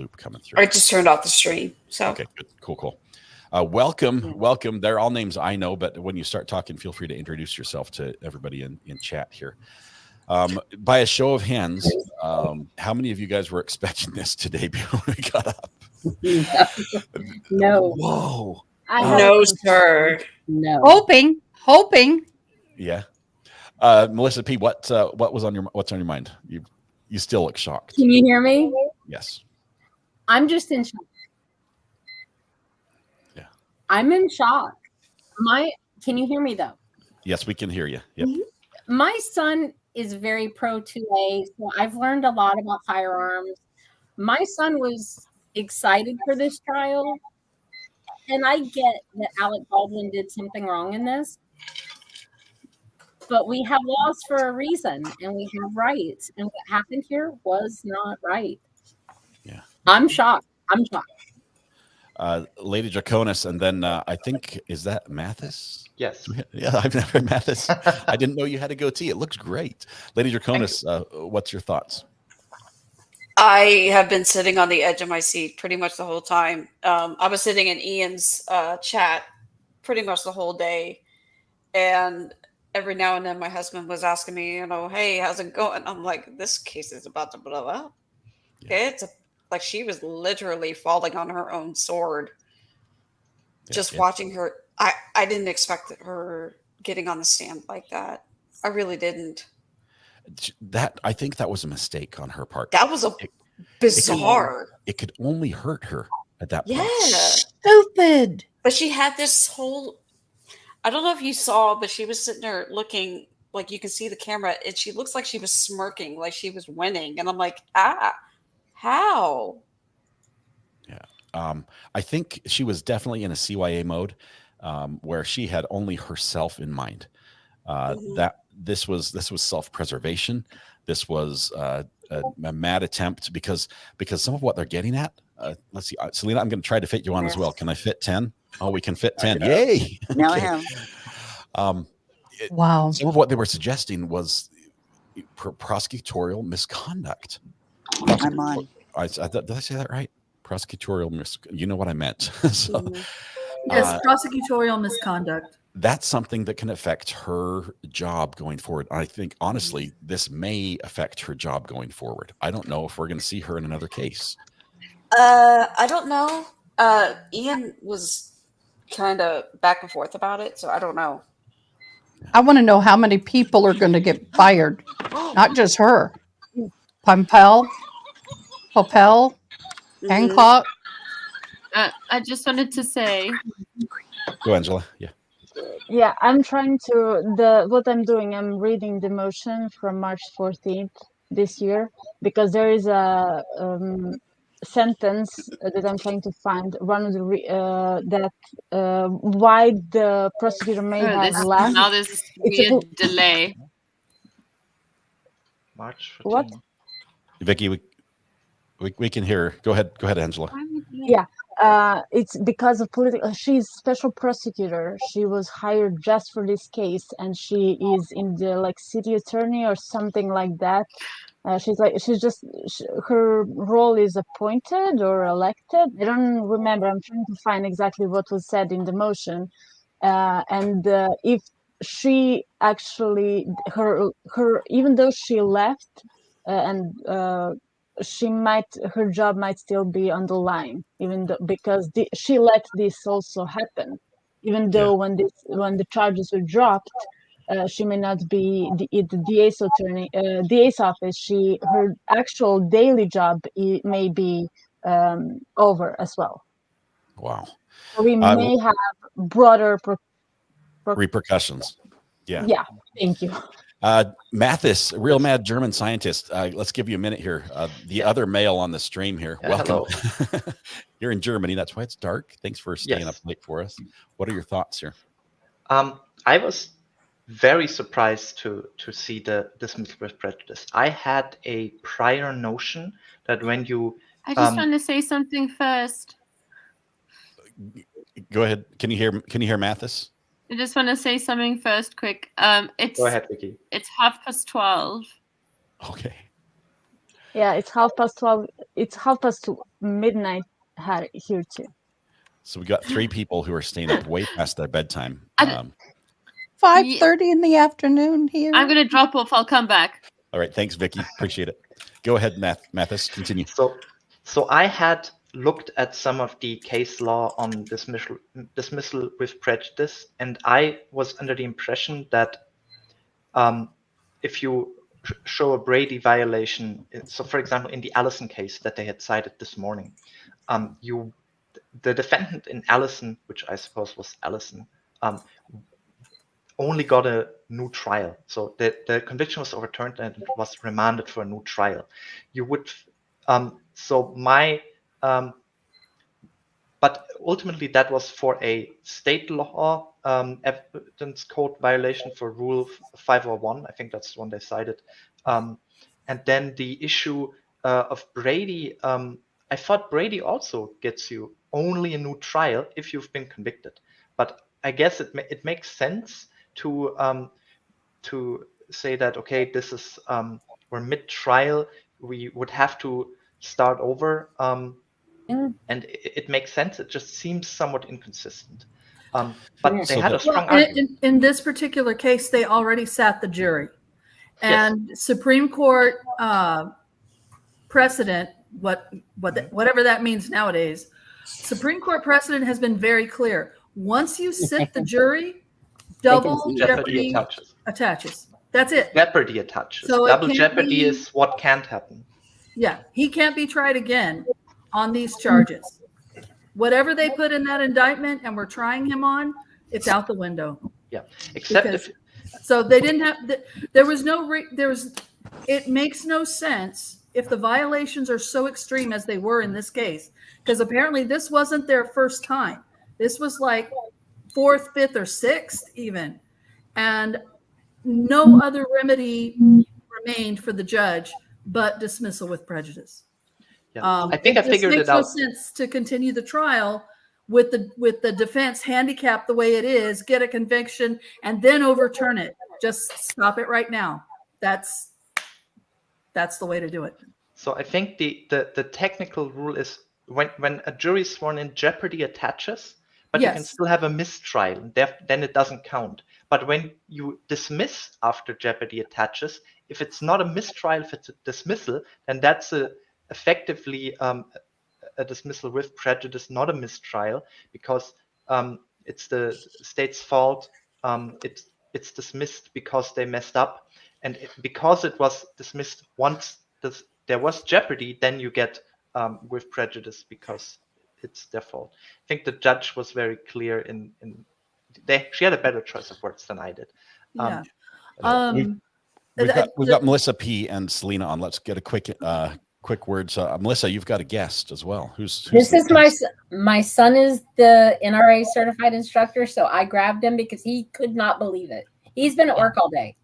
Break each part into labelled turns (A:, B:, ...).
A: loop coming through.
B: I just turned off the stream. So
A: okay, good, cool. Welcome. They're all names I know, but when you start talking, feel free to introduce yourself to everybody in chat here. By a show of hands, how many of you guys were expecting this today before we got up?
C: No.
A: Whoa.
B: No, sir.
C: No.
D: Hoping.
A: Yeah. Melissa P, what's on your mind? You still look shocked.
C: Can you hear me?
A: Yes.
C: I'm just in shock.
A: Yeah.
C: I'm in shock. Can you hear me though?
A: Yes, we can hear you. Yep.
C: My son is very pro 2A, so I've learned a lot about firearms. My son was excited for this trial, and I get that Alec Baldwin did something wrong in this, but we have laws for a reason, and we have rights, and what happened here was not right.
A: Yeah.
C: I'm shocked.
A: Lady Draconis, and then I think, is that Mathis?
E: Yes.
A: Yeah, I've never heard Mathis. I didn't know you had a goatee. It looks great. Lady Draconis, what's your thoughts?
B: I have been sitting on the edge of my seat pretty much the whole time. I was sitting in Ian's chat pretty much the whole day. And every now and then my husband was asking me, hey, how's it going? I'm like, this case is about to blow up. Yeah. It's like she was literally falling on her own sword. Just watching her. I didn't expect her getting on the stand like that. I really didn't.
A: I think that was a mistake on her part.
B: That was bizarre.
A: It could only hurt her at that point.
B: Yeah.
D: Stupid.
B: But she had this whole, I don't know if you saw, but she was sitting there looking like you can see the camera, and she looks like she was smirking, like she was winning. And I'm like, how?
A: Yeah. I think she was definitely in a CYA mode where she had only herself in mind. That this was self-preservation. This was a mad attempt because some of what they're getting at. Let's see, Selena, I'm going to try to fit you on as well. Can I fit 10? Oh, we can fit 10. Yay!
F: Now I have.
D: Wow.
A: Some of what they were suggesting was prosecutorial misconduct.
F: I'm on.
A: Did I say that right? Prosecutorial you know what I meant. So,
G: yes, prosecutorial misconduct.
A: That's something that can affect her job going forward. I think, honestly, this may affect her job going forward. I don't know if we're going to see her in another case.
B: I don't know. Ian was kind of back and forth about it, so I don't know.
D: I want to know how many people are going to get fired. Not just her. Popel, Hancock.
H: I just wanted to say.
A: Go, Angela. Yeah.
I: Yeah, I'm trying to what I'm doing. I'm reading the motion from March 14th this year because there is a sentence that I'm trying to find. One of the why the prosecutor may have left.
H: Now there's this weird delay.
E: March 14th.
I: What?
A: Vicky, we can hear her. Go ahead, Angela.
I: Yeah. It's because of political. She's special prosecutor. She was hired just for this case, and she is in the city attorney or something like that. Her role is appointed or elected. I don't remember. I'm trying to find exactly what was said in the motion, and if she actually her even though she left her job might still be on the line, even though because she let this also happen, even though when the charges were dropped, she may not be the DA's attorney, DA's office. Her actual daily job may be over as well.
A: Wow.
I: So we may have broader
A: repercussions. Yeah.
I: Yeah. Thank you.
A: Mathis, real mad German scientist. Let's give you a minute here. The other male on the stream here. Welcome. You're in Germany. That's why it's dark. Thanks for staying up late for us. What are your thoughts here?
E: I was very surprised to see the dismissal with prejudice. I had a prior notion that when you...
H: I just want to say something first.
A: Go ahead. Can you hear Mathis?
H: I just want to say something first, quick. Go
E: ahead, Vicky.
H: It's 12:30.
A: Okay.
I: Yeah, it's 12:30. It's midnight here too.
A: So we got 3 people who are staying up way past their bedtime.
H: I-
D: 5:30 in the afternoon here.
H: I'm gonna drop off. I'll come back.
A: All right, thanks, Vicky. Appreciate it. Go ahead, Mathis. Continue.
E: So I had looked at some of the case law on dismissal with prejudice, and I was under the impression that if you show a Brady violation, so for example, in the Allison case that they had cited this morning, the defendant in Allison, which I suppose was Allison, only got a new trial. So the conviction was overturned and it was remanded for a new trial. You would, but ultimately that was for a state law evidence code violation for Rule 501. I think that's the one they cited. And then the issue of Brady, I thought Brady also gets you only a new trial if you've been convicted. But I guess it makes sense to say that, okay, this is we're mid-trial, we would have to start over, and it makes sense. It just seems somewhat inconsistent. But they had a strong argument.
G: In this particular case, they already sat the jury, and Supreme Court precedent, whatever that means nowadays, Supreme Court precedent has been very clear. Once you sit the jury, double jeopardy attaches. That's it.
E: Jeopardy attaches.
G: So
E: double jeopardy is what can't happen.
G: Yeah, he can't be tried again on these charges. Whatever they put in that indictment and we're trying him on, it's out the window.
E: Yeah, except
G: so they didn't have. It makes no sense if the violations are so extreme as they were in this case, because apparently this wasn't their first time. This was like 4th, 5th, or 6th even, and no other remedy remained for the judge but dismissal with prejudice.
E: Yeah. I think I figured it out.
G: It makes no sense to continue the trial with the defense handicapped the way it is, get a conviction, and then overturn it. Just stop it right now. That's the way to do it.
E: So I think the technical rule is when a jury is sworn in, jeopardy attaches, but you can still have a mistrial. Then it doesn't count. But when you dismiss after jeopardy attaches, if it's not a mistrial, if it's a dismissal, then that's effectively a dismissal with prejudice, not a mistrial, because it's the state's fault. It's dismissed because they messed up, and because it was dismissed once there was jeopardy, then you get with prejudice because it's their fault. I think the judge was very clear she had a better choice of words than I did.
A: We've got Melissa P. and Selena on. Let's get a quick word. So Melissa, you've got a guest as well. Who's
C: this is my son is the NRA certified instructor, so I grabbed him because he could not believe it. He's been at work all day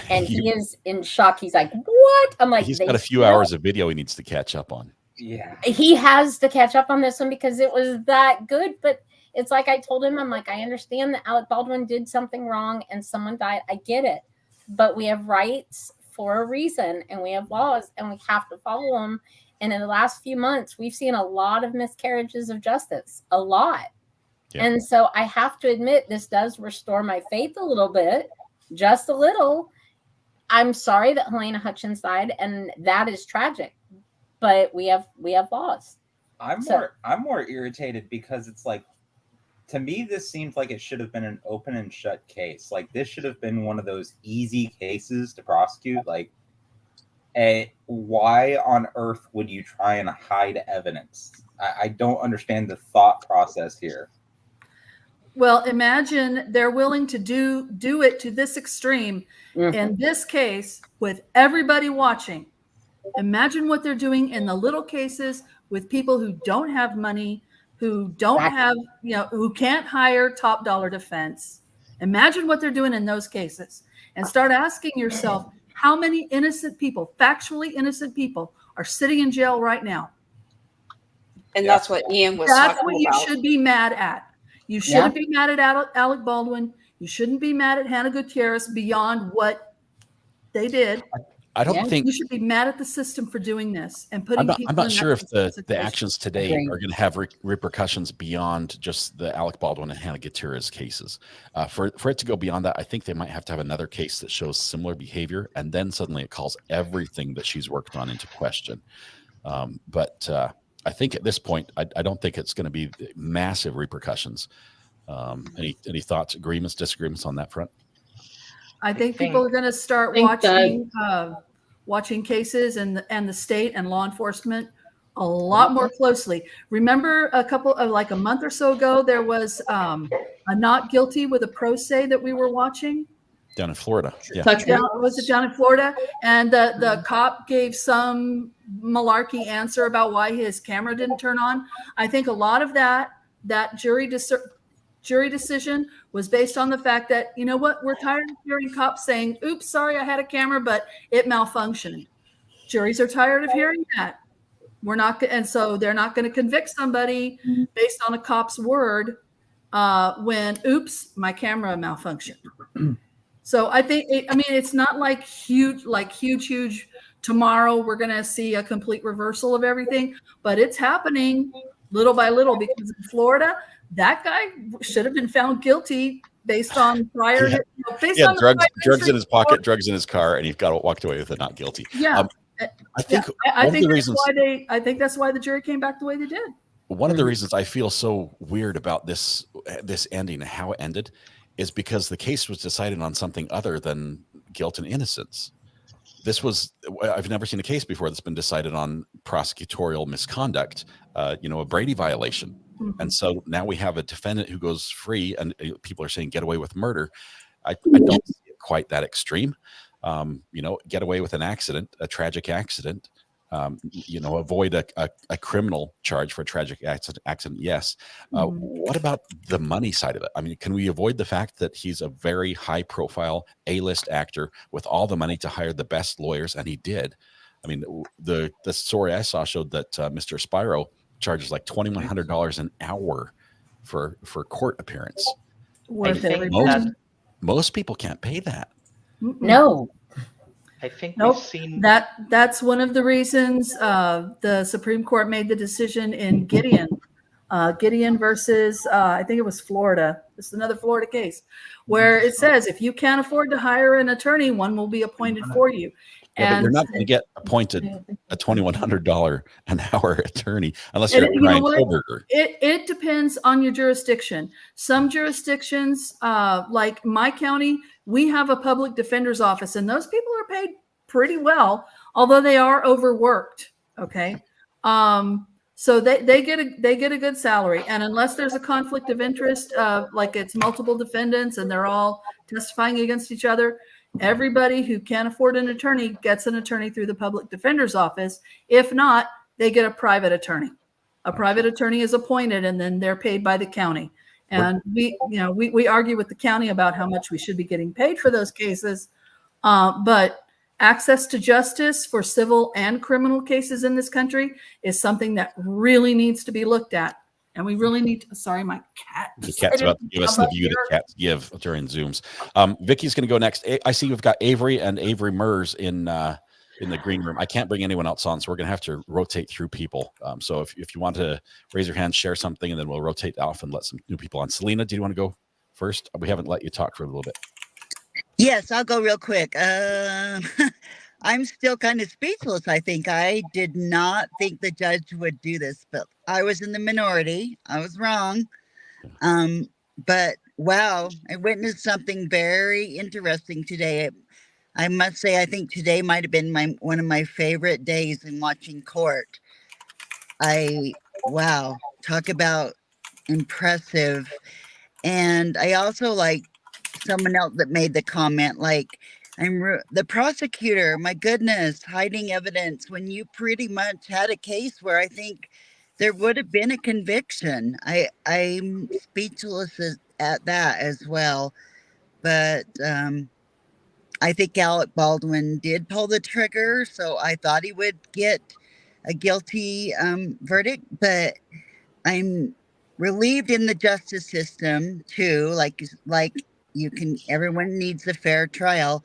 C: and he is in shock. He's like, what? I'm like,
A: he's got a few hours of video he needs to catch up on.
C: Yeah, he has to catch up on this one because it was that good. But it's like I told him, I'm like, I understand that Alec Baldwin did something wrong and someone died. I get it, but we have rights for a reason and we have laws and we have to follow them. And in the last few months, we've seen a lot of miscarriages of justice, a lot. Yeah. And so I have to admit, this does restore my faith a little bit, just a little. I'm sorry that Helena Hutchins died, and that is tragic, but we have laws.
F: I'm more irritated because it's like, to me, this seems like it should have been an open and shut case. Like, this should have been one of those easy cases to prosecute. Like, why on earth would you try and hide evidence? I don't understand the thought process here.
G: Well, imagine they're willing to do it to this extreme. In this case, with everybody watching. Imagine what they're doing in the little cases with people who don't have money, who don't have, who can't hire top dollar defense. Imagine what they're doing in those cases and start asking yourself, how many innocent people, factually innocent people, are sitting in jail right now?
B: And that's what Ian was talking about.
G: That's what you should be mad at. You shouldn't be mad at Alec Baldwin. You shouldn't be mad at Hannah Gutierrez beyond what they did.
A: I don't
C: Yeah.
A: think
G: You should be mad at the system for doing this and
A: I'm
G: putting
A: not,
G: people
A: I'm not
G: in
A: sure
G: that
A: if the
G: situation.
A: actions today
C: Agreed.
A: are going to have repercussions beyond just the Alec Baldwin and Hannah Gutierrez cases. For it to go beyond that, I think they might have to have another case that shows similar behavior, and then suddenly it calls everything that she's worked on into question. But I think at this point, I don't think it's going to be massive repercussions. Any thoughts, agreements, disagreements on that front?
G: I think
E: think-
G: people are going to start
C: think that-
G: watching cases and the state and law enforcement a lot more closely. Remember a month or so ago, there was a not guilty with a pro se that we were watching.
A: Down in Florida, yeah.
G: Was it down in Florida? And the cop gave some malarkey answer about why his camera didn't turn on. I think a lot of that jury decision was based on the fact that, you know what, we're tired of hearing cops saying, oops, sorry, I had a camera, but it malfunctioned. Juries are tired of hearing that. And so they're not going to convict somebody based on a cop's word when, oops, my camera malfunctioned. So I think, it's not like huge, tomorrow we're going to see a complete reversal of everything, but it's happening little by little, because in Florida, that guy should have been found guilty based on prior,
A: Yeah, drugs in his pocket, drugs in his car, and he walked away with it not guilty.
G: Yeah.
A: I think
G: I think that's why the jury came back the way they did.
A: One of the reasons I feel so weird about this ending and how it ended is because the case was decided on something other than guilt and innocence. I've never seen a case before that's been decided on prosecutorial misconduct, a Brady violation. Mm-hmm. And so now we have a defendant who goes free, and people are saying get away with murder. I don't see it quite that extreme. Get away with an accident, a tragic accident, avoid a criminal charge for a tragic accident. Yes. What about the money side of it? I mean, can we avoid the fact that he's a very high profile A-list actor with all the money to hire the best lawyers? And he did. I mean, the story I saw showed that Mr. Spiro charges like $2,100 an hour for court appearance. Most people can't pay that.
C: No.
E: I think
G: Nope.
E: we've seen
G: That's one of the reasons the Supreme Court made the decision in Gideon versus I think it was Florida. This is another Florida case where it says if you can't afford to hire an attorney, one will be appointed for you.
A: Yeah, but you're not going to get appointed a $2,100 an hour attorney unless you're Ryan Kohlberger.
G: It depends on your jurisdiction. Some jurisdictions, like my county, we have a public defender's office, and those people are paid pretty well, although they are overworked. Okay, so they get a good salary, and unless there's a conflict of interest, like it's multiple defendants and they're all testifying against each other, everybody who can't afford an attorney gets an attorney through the public defender's office. If not, they get a private attorney. A private attorney is appointed, and then they're paid by the county. And we argue with the county about how much we should be getting paid for those cases. But access to justice for civil and criminal cases in this country is something that really needs to be looked at. And we really need to, sorry, my cat.
A: The cat's about to give us the view that cats give during Zooms. Vicky's going to go next. I see we've got Avery and Avery Mers in the green room. I can't bring anyone else on, so we're going to have to rotate through people. So if you want to raise your hand, share something, and then we'll rotate off and let some new people on. Selena, do you want to go first? We haven't let you talk for a little bit.
J: Yes, I'll go real quick. I'm still kind of speechless, I think. I did not think the judge would do this, but I was in the minority. I was wrong. But wow, I witnessed something very interesting today. I must say, I think today might have been one of my favorite days in watching court. Wow, talk about impressive. And I also like someone else that made the comment, like, the prosecutor, my goodness, hiding evidence when you pretty much had a case where I think there would have been a conviction. I'm speechless at that as well. But I think Alec Baldwin did pull the trigger, so I thought he would get a guilty verdict. But I'm relieved in the justice system too. Like everyone needs a fair trial.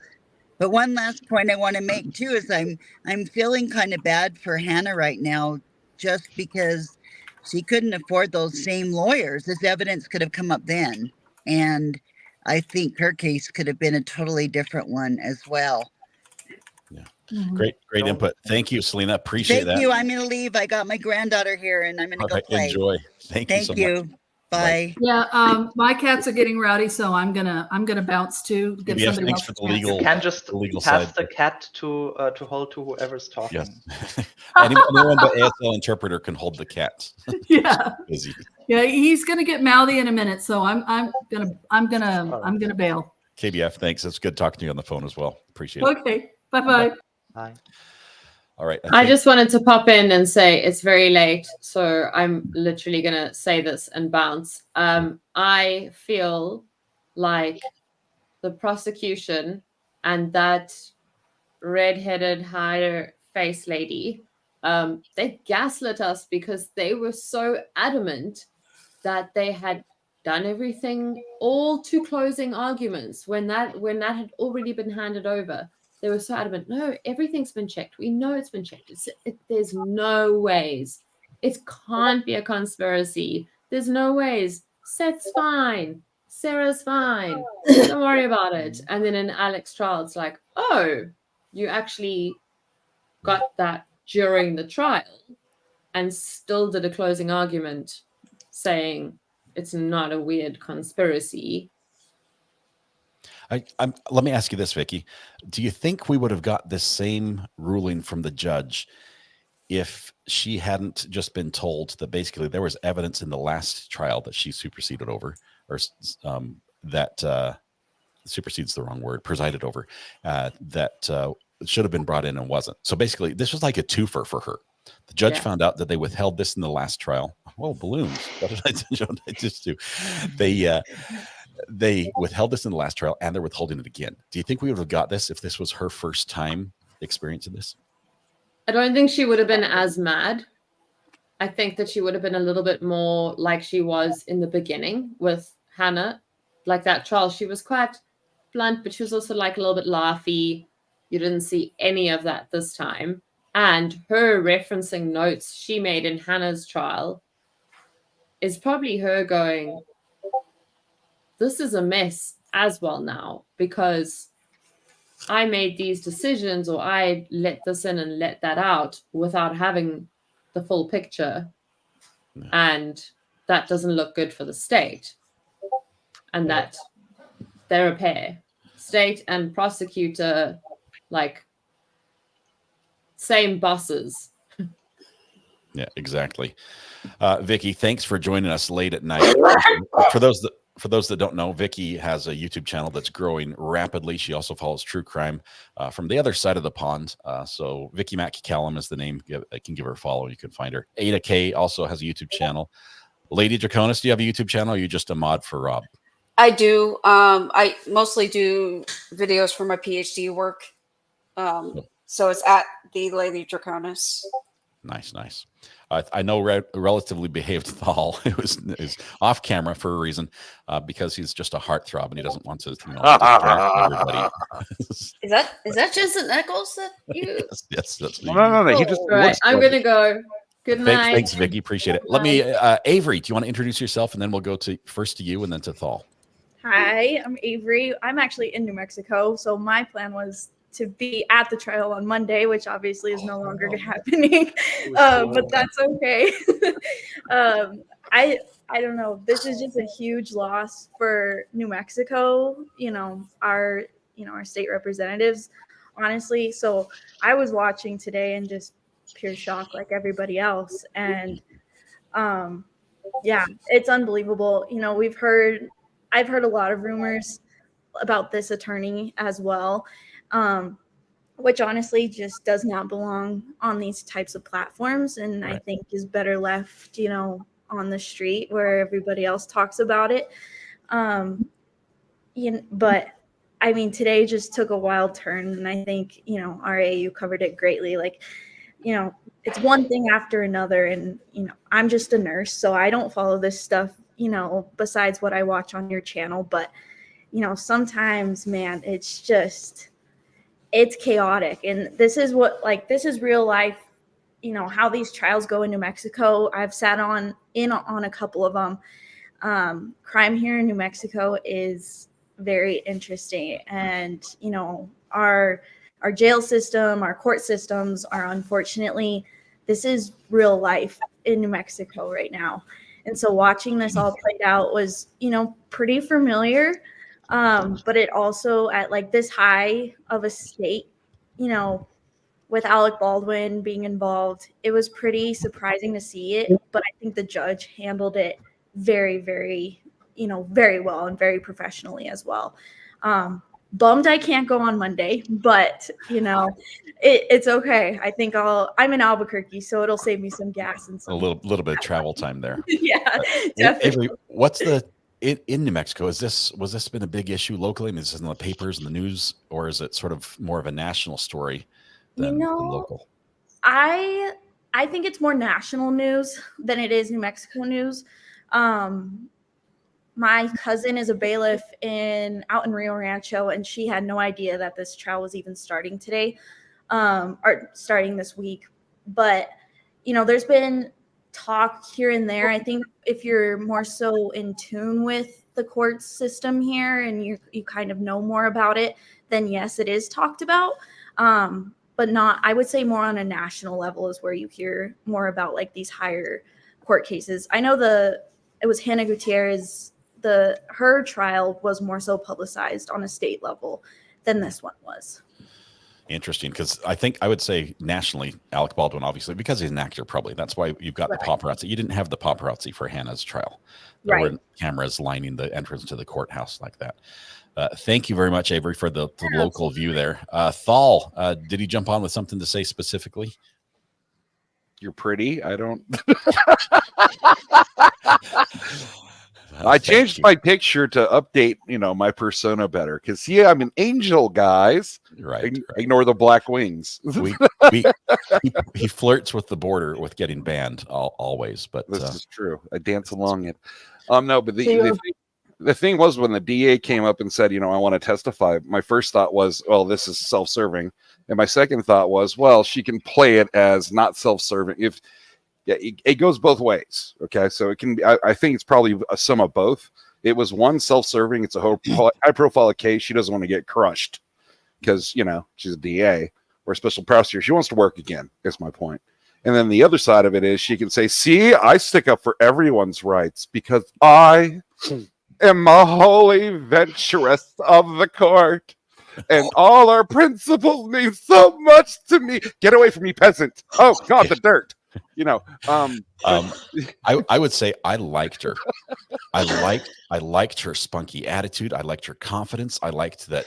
J: But one last point I want to make too is I'm feeling kind of bad for Hannah right now, just because she couldn't afford those same lawyers. This evidence could have come up then, and I think her case could have been a totally different one as well.
A: Yeah.
G: Mhm.
A: Great input. Thank you, Selena. Appreciate that.
J: Thank you. I'm going to leave. I got my granddaughter here, and I'm going to
A: All
J: go
A: right,
J: play.
A: enjoy. Thank you so
J: Thank
A: much.
J: you. Bye.
G: Yeah, my cats are getting rowdy, so I'm gonna bounce to give
A: Yes,
G: somebody
A: thanks
G: else
A: for the
G: a chance.
A: legal.
E: You can just
A: the legal
E: pass
A: side.
E: the cat to hold to whoever's talking.
A: Yes. Anyone but ASL interpreter can hold the cat.
G: Yeah.
A: Busy.
G: Yeah, he's gonna get mouthy in a minute, so I'm gonna bail.
A: KBF, thanks. It's good talking to you on the phone as well. Appreciate it.
G: Okay, bye.
E: Bye.
A: All right.
H: I just wanted to pop in and say it's very late, so I'm literally going to say this and bounce. I feel like the prosecution and that red-headed higher face lady, they gaslit us because they were so adamant that they had done everything all to closing arguments when that had already been handed over. They were so adamant. No, everything's been checked. We know it's been checked. There's no ways. It can't be a conspiracy. There's no ways. Seth's fine. Sarah's fine. Don't worry about it. And then in Alex's trial, it's like, oh, you actually got that during the trial and still did a closing argument saying it's not a weird conspiracy.
A: Let me ask you this, Vicky. Do you think we would have got this same ruling from the judge if she hadn't just been told that basically there was evidence in the last trial that she superseded over, or that supersedes the wrong word, presided over, that should have been brought in and wasn't? So basically, this was like a twofer for her. The judge found out that they withheld this in the last trial. Whoa, balloons. What did I just do? They withheld this in the last trial, and they're withholding it again. Do you think we would have got this if this was her first time experiencing this?
H: I don't think she would have been as mad. I think that she would have been a little bit more like she was in the beginning with Hannah. Like that trial, she was quite blunt, but she was also like a little bit laughy. You didn't see any of that this time. And her referencing notes she made in Hannah's trial is probably her going, this is a mess as well now, because I made these decisions, or I let this in and let that out without having the full picture. And that doesn't look good for the state. And that they're a pair. State and prosecutor, like, same bosses.
A: Yeah, exactly. Vicky, thanks for joining us late at night. For those that don't know, Vicky has a YouTube channel that's growing rapidly. She also follows true crime from the other side of the pond. So Vicky McCallum is the name. I can give her a follow. You can find her. Ada K also has a YouTube channel. Lady Draconis, do you have a YouTube channel, or are you just a mod for Rob?
B: I do. I mostly do videos for my PhD work. So it's at the Lady Draconis.
A: Nice. I know relatively behaved Thal, who is off camera for a reason, because he's just a heartthrob and he doesn't want to, distract everybody.
B: Is that Jensen Nichols that you?
A: Yes, that's me.
K: No. He just
H: Right, I'm gonna go. Good night.
A: Thanks, Vicky. Appreciate it. Let me, Avery, do you want to introduce yourself, and then we'll go first to you and then to Thal.
L: Hi, I'm Avery. I'm actually in New Mexico, so my plan was to be at the trial on Monday, which obviously is no longer happening, but that's okay. I don't know. This is just a huge loss for New Mexico. Our state representatives, honestly. So I was watching today and just pure shock, like everybody else, and yeah, it's unbelievable. I've heard a lot of rumors about this attorney as well, which honestly just does not belong on these types of platforms, and right. I think is better left, on the street where everybody else talks about it. But I mean, today just took a wild turn, and I think, our AU covered it greatly. Like, it's one thing after another, and, I'm just a nurse, so I don't follow this stuff, besides what I watch on your channel. But, sometimes, man, it's just, it's chaotic. And this is real life, how these trials go in New Mexico. I've sat on a couple of them. Crime here in New Mexico is very interesting. And, our jail system, our court systems are, unfortunately, this is real life in New Mexico right now. And so watching this all played out was, pretty familiar. But it also, at like this high of a state, with Alec Baldwin being involved, it was pretty surprising to see it. But I think the judge handled it very, very, very well and very professionally as well. Bummed I can't go on Monday, but it's okay. I think I'm in Albuquerque, so it'll save me some gas and some
A: a little bit of travel time there.
L: Yeah, definitely.
A: Avery, what's in New Mexico? Was this been a big issue locally? I mean, is this in the papers and the news, or is it sort of more of a national story than local?
L: I think it's more national news than it is New Mexico news. My cousin is a bailiff out in Rio Rancho, and she had no idea that this trial was even starting today, or starting this week. But, there's been talk here and there. I think if you're more so in tune with the court system here and you kind of know more about it, then yes, it is talked about. But not, I would say more on a national level is where you hear more about like these higher court cases. I know it was Hannah Gutierrez, her trial was more so publicized on a state level than this one was.
A: Interesting, because I would say nationally, Alec Baldwin, obviously, because he's an actor, probably. That's why you've got the paparazzi. You didn't have the paparazzi for Hannah's trial. There were cameras lining the entrance to the courthouse like that. Thank you very much, Avery, for the local view there. Thal, did he jump on with something to say specifically?
K: You're pretty. I don't. I changed my picture to update, my persona better. Because, I'm an angel, guys.
A: Right.
K: Ignore the black wings.
A: He flirts with the border with getting banned always. But
K: this is true. I dance along it. No, but the thing was, when the DA came up and said, I want to testify, my first thought was, well, this is self-serving. And my second thought was, well, she can play it as not self-serving. It goes both ways. Okay. So it can be, I think it's probably a sum of both. It was one self-serving. It's a high profile case. She doesn't want to get crushed because, she's a DA or a special prosecutor. She wants to work again. That's my point. And then the other side of it is she can say, see, I stick up for everyone's rights because I am a holy venturess of the court. And all our principles mean so much to me. Get away from me, peasant. Oh, God, the dirt.
A: I would say I liked her. I liked her spunky attitude. I liked her confidence. I liked that.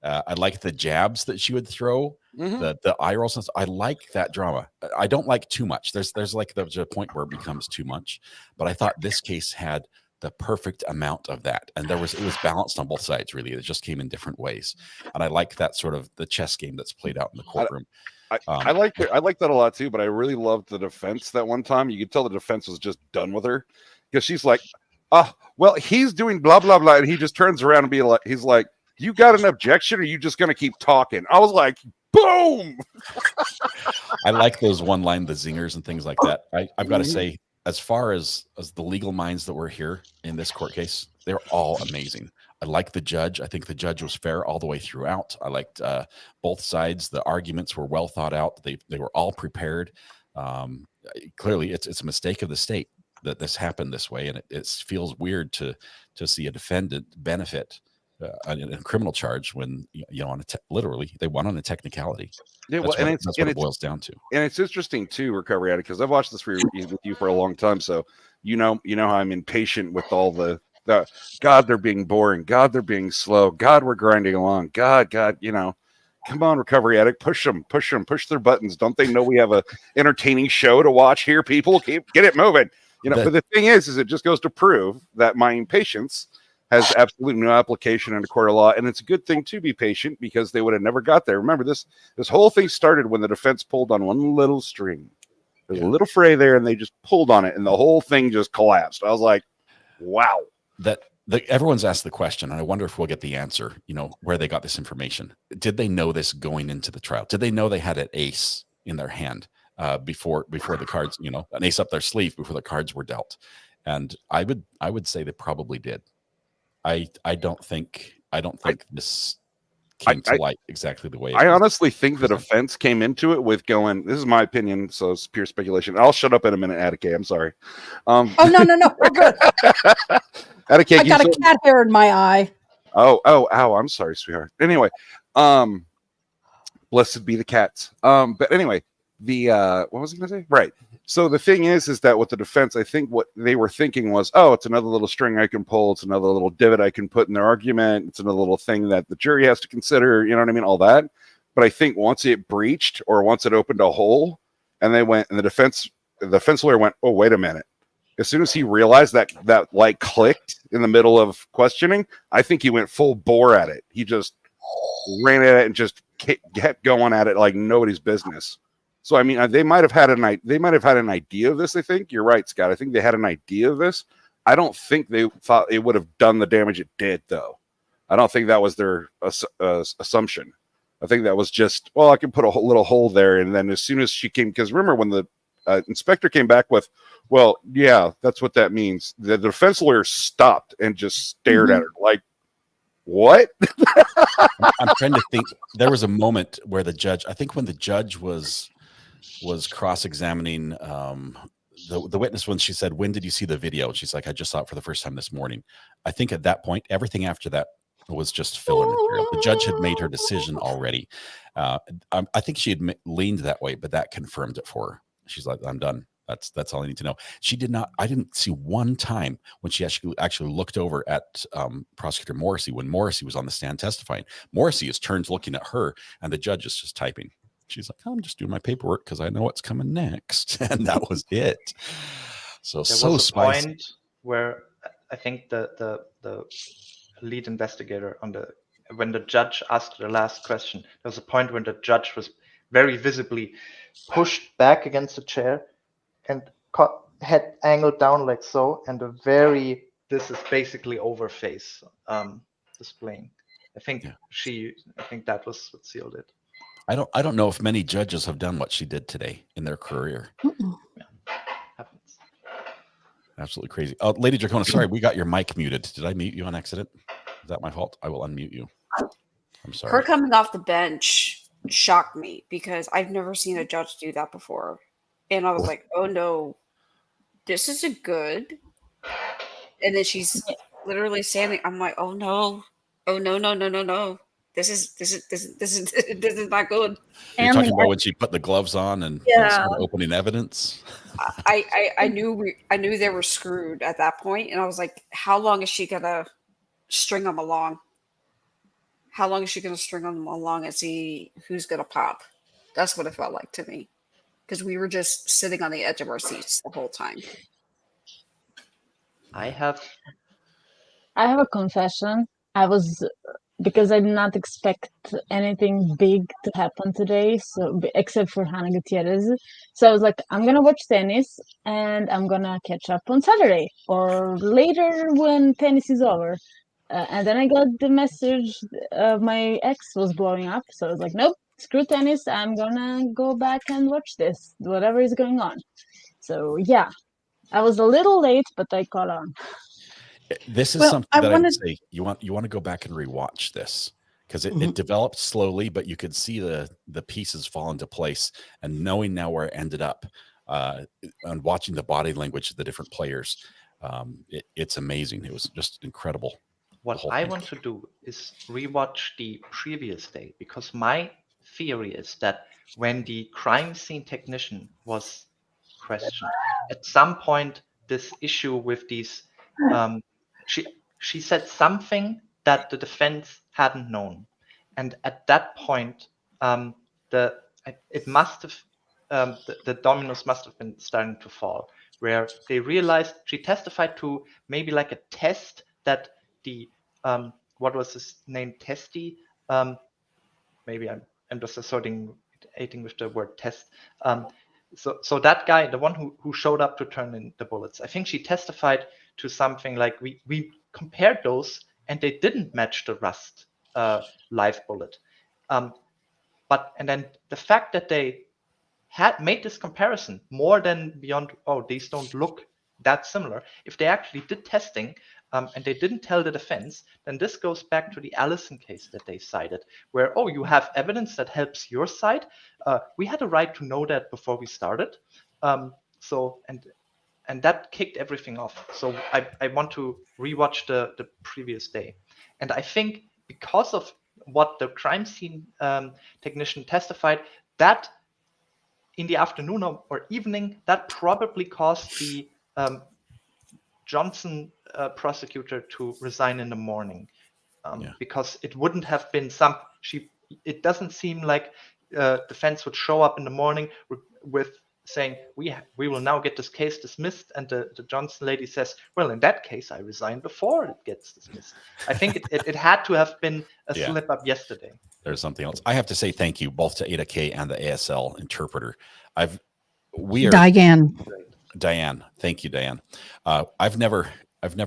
A: I liked the jabs that she would throw, the eye rolls. I like that drama. I don't like too much. There's a point where it becomes too much. But I thought this case had the perfect amount of that, and it was balanced on both sides. Really, it just came in different ways, and I like that sort of the chess game that's played out in the courtroom.
K: I like that a lot too, but I really loved the defense that one time. You could tell the defense was just done with her because she's like, well, he's doing blah blah blah, and he just turns around and he's like, you got an objection, or are you just gonna keep talking? I was like, boom.
A: I like those the zingers and things like that. I've got to say, as far as the legal minds that were here in this court case, they're all amazing. I like the judge. I think the judge was fair all the way throughout. I liked both sides. The arguments were well thought out. They were all prepared. Clearly, it's a mistake of the state that this happened this way, and it feels weird to see a defendant benefit in a criminal charge when literally they won on a technicality.
K: Yeah,
A: that's
K: what
A: it boils down to.
K: And it's interesting too, Recovery Addict, because I've watched this with you for a long time. So you know how I'm impatient with all the God, they're being boring. God, they're being slow. God, we're grinding along. God, come on, Recovery Addict, push their buttons. Don't they know we have a entertaining show to watch here? People, get it moving. But the thing is it just goes to prove that my impatience has absolutely no application in a court of law, and it's a good thing to be patient because they would have never got there. Remember, this whole thing started when the defense pulled on one little string. There's a little fray there, and they just pulled on it, and the whole thing just collapsed. I was like, wow.
A: That everyone's asked the question, and I wonder if we'll get the answer, where they got this information. Did they know this going into the trial? Did they know they had an ace in their hand before the cards, an ace up their sleeve before the cards were dealt? And I would say they probably did. I don't think this came to light exactly the way
K: I honestly think the defense came into it with going, this is my opinion, so it's pure speculation. I'll shut up in a minute, Addict. I'm sorry.
D: Oh, no. We're good.
K: Addict,
D: I got a cat hair in my eye.
K: Oh, ow. I'm sorry, sweetheart. Anyway, blessed be the cats. But anyway, what was I going to say? Right. So the thing is that with the defense, I think what they were thinking was, oh, it's another little string I can pull. It's another little divot I can put in their argument. It's another little thing that the jury has to consider. You know what I mean? All that. But I think once it breached or once it opened a hole and they went and the defense lawyer went, oh, wait a minute. As soon as he realized that like clicked in the middle of questioning, I think he went full bore at it. He just ran at it and just kept going at it like nobody's business. So I mean, they might have had an idea of this. I think you're right, Scott. I think they had an idea of this. I don't think they thought it would have done the damage it did, though. I don't think that was their assumption. I think that was just, well, I can put a little hole there, and then as soon as she came, because remember when the inspector came back with, well, yeah, that's what that means. The defense lawyer stopped and just stared at her like, what?
A: I'm trying to think. There was a moment where the judge, I think when the judge was cross-examining the witness when she said, when did you see the video? She's like, I just saw it for the first time this morning. I think at that point, everything after that was just filler material. The judge had made her decision already. I think she had leaned that way, but that confirmed it for her. She's like, I'm done. That's all I need to know. She did not. I didn't see one time when she actually looked over at Prosecutor Morrissey when Morrissey was on the stand testifying. Morrissey is turned looking at her, and the judge is just typing. She's like, I'm just doing my paperwork because I know what's coming next, and that was it. So
E: there was a
A: spicy.
E: point where I think the lead investigator when the judge asked the last question, there was a point when the judge was very visibly pushed back against the chair and head angled down like so, and this is basically over face displaying. I think that was what sealed it.
A: I don't know if many judges have done what she did today in their career.
E: Yeah. Happens.
A: Absolutely crazy. Oh, Lady Dracona, sorry, we got your mic muted. Did I mute you on accident? Is that my fault? I will unmute you. I'm sorry.
B: Her coming off the bench shocked me because I've never seen a judge do that before. And I was like, oh no, this isn't good. And then she's literally standing. I'm like, oh no. No. This is not good.
A: You're talking about when she put the gloves on and opening evidence.
B: I knew they were screwed at that point, and I was like, how long is she gonna string them along? How long is she gonna string them along and see who's gonna pop? That's what it felt like to me, because we were just sitting on the edge of our seats the whole time.
E: I have
I: a confession. Because I did not expect anything big to happen today, so except for Hannah Gutierrez. So I was like, I'm gonna watch tennis and I'm gonna catch up on Saturday or later when tennis is over. And then I got the message my ex was blowing up, so I was like, nope, screw tennis. I'm gonna go back and watch this, whatever is going on. So yeah, I was a little late, but I caught on.
A: This is something that I would say you want to go back and rewatch this because it developed slowly, but you could see the pieces fall into place. And knowing now where it ended up, and watching the body language of the different players, it's amazing. It was just incredible.
E: What I want to do is rewatch the previous day, because my theory is that when the crime scene technician was questioned, at some point this issue with these she said something that the defense hadn't known, and at that point the dominoes must have been starting to fall, where they realized she testified to maybe like a test that the what was his name, Testy, maybe I'm just associating with the word test, So that guy, the one who showed up to turn in the bullets, I think she testified to something like we compared those and they didn't match the Rust live bullet. And then the fact that they had made this comparison more than beyond, oh, these don't look that similar. If they actually did testing and they didn't tell the defense, then this goes back to the Allison case that they cited, where, oh, you have evidence that helps your side. We had a right to know that before we started. And that kicked everything off. So I want to rewatch the previous day. And I think because of what the crime scene technician testified, that in the afternoon or evening, that probably caused the Johnson prosecutor to resign in the morning, because it wouldn't have been it doesn't seem like defense would show up in the morning with saying, we will now get this case dismissed, and the Johnson lady says, well, in that case, I resign before it gets dismissed. I think it had to have been a slip up yesterday.
A: There's something else. I have to say thank you both to Ada K and the ASL interpreter. Diane, thank you, Diane. I've never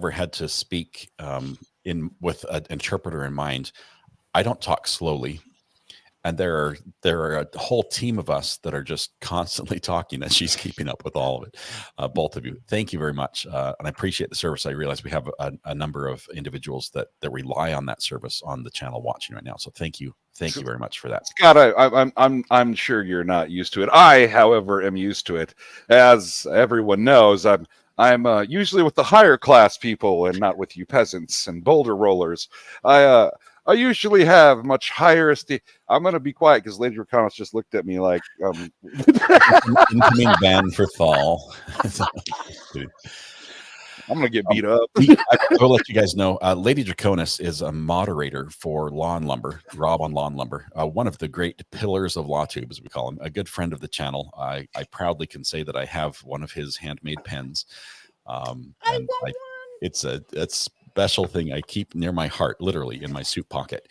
A: had to speak with an interpreter in mind. I don't talk slowly, and there are a whole team of us that are just constantly talking, and she's keeping up with all of it. Both of you, thank you very much, and I appreciate the service. I realize we have a number of individuals that rely on that service on the channel watching right now. So thank you very much for that.
K: Scott, I'm sure you're not used to it. I, however, am used to it. As everyone knows, I'm usually with the higher class people and not with you peasants and boulder rollers. I usually have much higher esteem. I'm going to be quiet because Lady Draconis just looked at me like
A: incoming ban for fall.
K: I'm going to get beat up.
A: I'll let you guys know. Lady Draconis is a moderator for Law and Lumber, Rob on Law and Lumber, one of the great pillars of LawTube, as we call him, a good friend of the channel. I proudly can say that I have one of his handmade pens. It's a special thing I keep near my heart, literally in my suit pocket.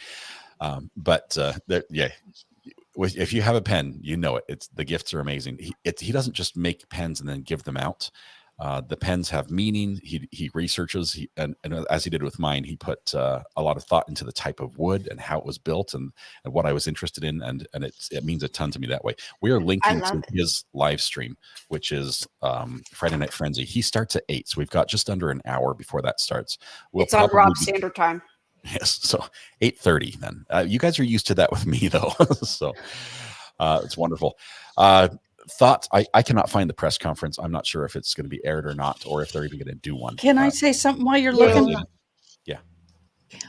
A: If you have a pen, you know it. The gifts are amazing. He doesn't just make pens and then give them out. The pens have meaning. He researches, and as he did with mine, he put a lot of thought into the type of wood and how it was built and what I was interested in, and it means a ton to me that way. We are linking to his live stream, which is Friday Night Frenzy. He starts at 8, so we've got just under an hour before that starts.
B: It's on Rob's standard time.
A: Yes, so 8:30 then. You guys are used to that with me, though, so it's wonderful. Thoughts? I cannot find the press conference. I'm not sure if it's going to be aired or not, or if they're even going to do one.
D: Can I say something while you're looking?
A: Yeah.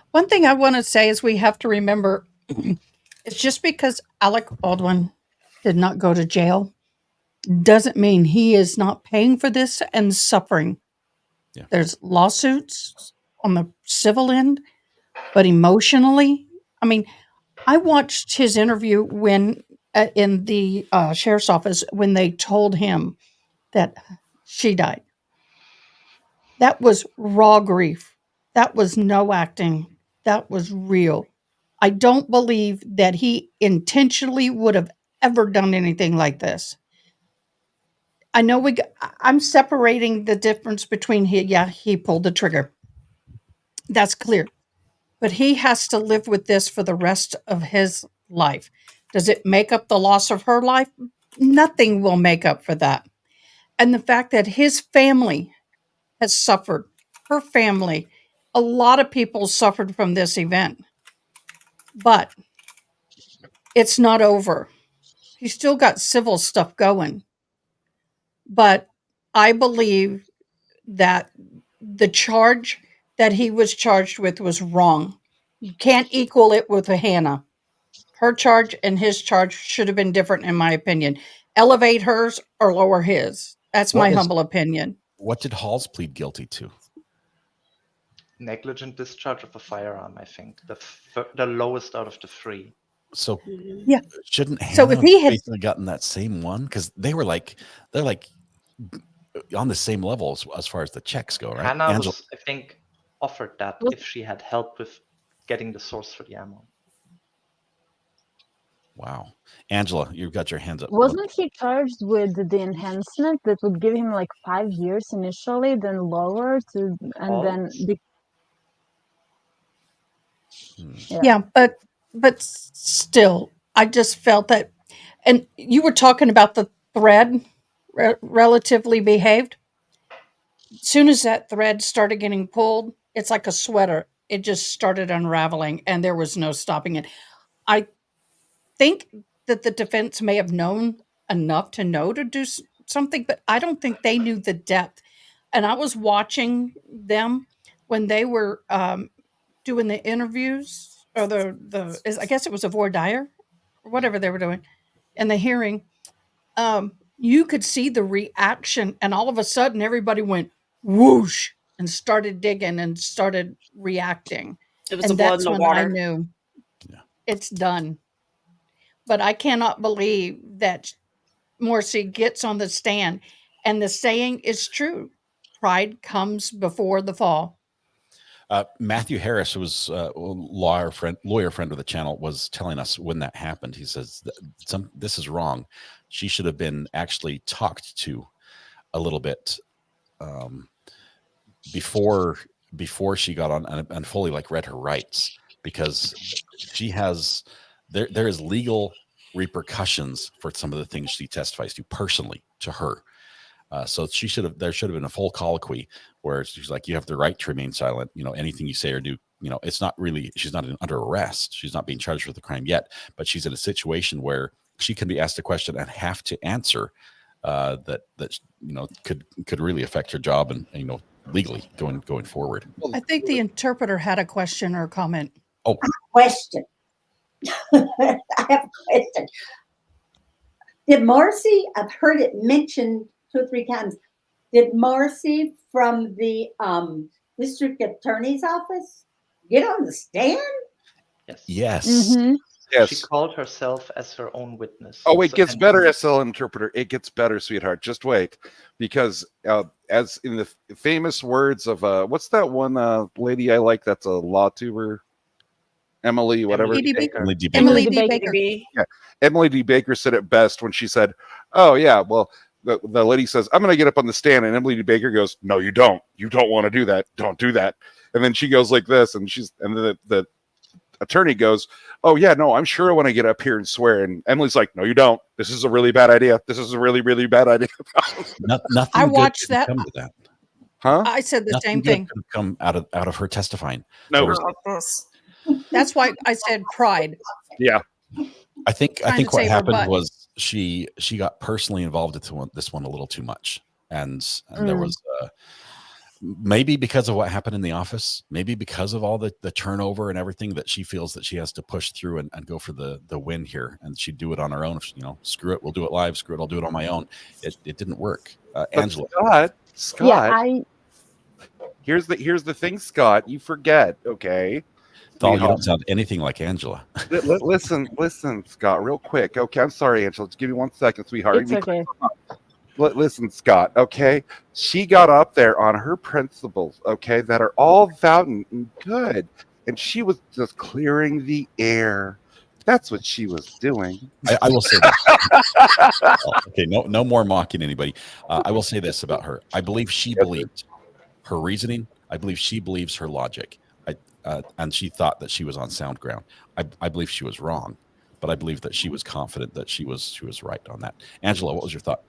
D: One thing I want to say is we have to remember it's just because Alec Baldwin did not go to jail doesn't mean he is not paying for this and suffering.
A: Yeah.
D: There's lawsuits on the civil end, but emotionally, I mean, I watched his interview when in the sheriff's office when they told him that she died. That was raw grief. That was no acting. That was real. I don't believe that he intentionally would have ever done anything like this. I know I'm separating the difference between he pulled the trigger. That's clear. But he has to live with this for the rest of his life. Does it make up the loss of her life? Nothing will make up for that. And the fact that his family has suffered, her family, a lot of people suffered from this event. But it's not over. He's still got civil stuff going. But I believe that the charge that he was charged with was wrong. You can't equal it with a Hannah. Her charge and his charge should have been different, in my opinion. Elevate hers or lower his. That's my humble opinion.
A: What did Halls plead guilty to?
E: Negligent discharge of a firearm, I think. The lowest out of the 3.
A: So
D: yeah,
A: shouldn't Hannah
D: so if he had
A: gotten that same one? Because they're like on the same level as far as the checks go, right?
E: Hannah was, I think, offered that if she had help with getting the source for the ammo.
A: Wow. Angela, you've got your hands up.
I: Wasn't he charged with the enhancement that would give him like 5 years initially, then lower to, and then
D: Yeah, but still, I just felt that. And you were talking about the thread relatively behaved. As soon as that thread started getting pulled, it's like a sweater. It just started unraveling, and there was no stopping it. I think that the defense may have known enough to know to do something, but I don't think they knew the depth. And I was watching them when they were doing the interviews, or I guess it was a voir dire or whatever they were doing, and the hearing. You could see the reaction, and all of a sudden everybody went whoosh and started digging and started reacting.
B: It was
D: And
B: the blood
D: that's
B: in the
D: when
B: water.
D: I knew it's done. But I cannot believe that Morrissey gets on the stand, and the saying is true: pride comes before the fall.
A: Matthew Harris, who was a lawyer friend of the channel, was telling us when that happened. He says, this is wrong. She should have been actually talked to a little bit before she got on and fully like read her rights, because she has there is legal repercussions for some of the things she testifies to personally to her. So there should have been a full colloquy where she's like, you have the right to remain silent. Anything you say or do, it's not really, she's not under arrest. She's not being charged with the crime yet, but she's in a situation where she can be asked a question and have to answer that could really affect her job and legally going forward.
D: I think the interpreter had a question or comment.
A: Oh,
M: question. I have a question. Did Marcy, I've heard it mentioned 2 or 3 times, did Marcy from the district attorney's office get on the stand?
E: Yes.
A: Yes.
K: Yes.
E: She called herself as her own witness.
K: Oh, it gets better, SL interpreter. It gets better, sweetheart. Just wait, because as in the famous words of what's that one lady I like? That's a law tuber, Emily, whatever.
A: Emily D. Baker.
D: Emily D. Baker.
K: Yeah, Emily D. Baker said it best when she said, "Oh yeah, well." The lady says, I'm going to get up on the stand. And Emily D. Baker goes, no, you don't. You don't want to do that. Don't do that. And then she goes like this. And the attorney goes, oh, yeah, no, I'm sure I want to get up here and swear. And Emily's like, no, you don't. This is a really bad idea. This is a really, really bad idea.
A: Nothing
D: I watched that.
A: Come to that.
K: Huh?
D: I said the
A: Nothing
D: same thing.
A: could come out of her testifying.
K: No.
D: That's why I said pride.
K: Yeah.
A: I think
D: Trying to
A: what
D: save her
A: happened
D: butt.
A: was she got personally involved with this one a little too much, and there was maybe because of what happened in the office, maybe because of all the turnover and everything, that she feels that she has to push through and go for the win here, and she'd do it on her own. Screw it, we'll do it live. Screw it, I'll do it on my own. It didn't work. Angela,
K: Scott.
I: Yeah,
K: Here's the thing, Scott. You forget, okay?
A: you don't sound anything like Angela.
K: Listen, Scott, real quick. Okay, I'm sorry, Angela. Just give me 1 second, sweetheart.
I: it's okay.
K: Listen, Scott, okay? She got up there on her principles, okay, that are all valid and good. And she was just clearing the air. That's what she was doing.
A: I will say this. Okay, no more mocking anybody. I will say this about her. I believe she believed her reasoning. I believe she believes her logic. And she thought that she was on sound ground. I believe she was wrong, but I believe that she was confident that she was right on that. Angela, what was your thought?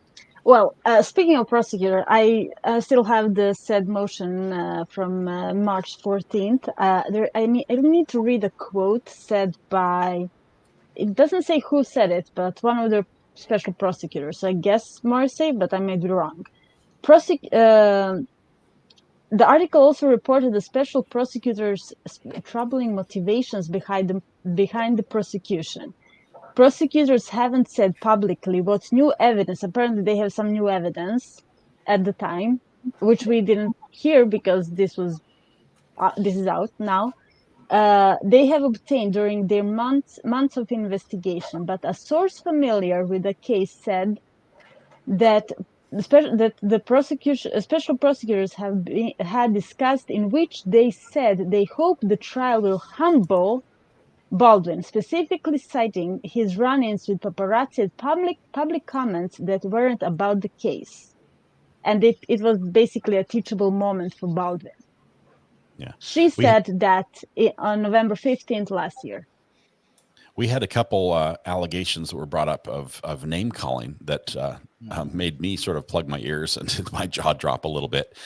I: Well, speaking of prosecutor, I still have the said motion from March 14th. I need to read a quote said by, it doesn't say who said it, but one of the special prosecutors. I guess Morrissey, but I may be wrong. The article also reported the special prosecutor's troubling motivations behind the prosecution. Prosecutors haven't said publicly what new evidence. Apparently, they have some new evidence at the time, which we didn't hear because this is out now. They have obtained during their months of investigation. But a source familiar with the case said that the special prosecutors had discussed, in which they said they hope the trial will humble Baldwin, specifically citing his run-ins with paparazzi and public comments that weren't about the case. And it was basically a teachable moment for Baldwin.
A: Yeah.
I: She said that on November 15th last year.
A: We had a couple allegations that were brought up of name calling that made me sort of plug my ears and my jaw drop a little bit.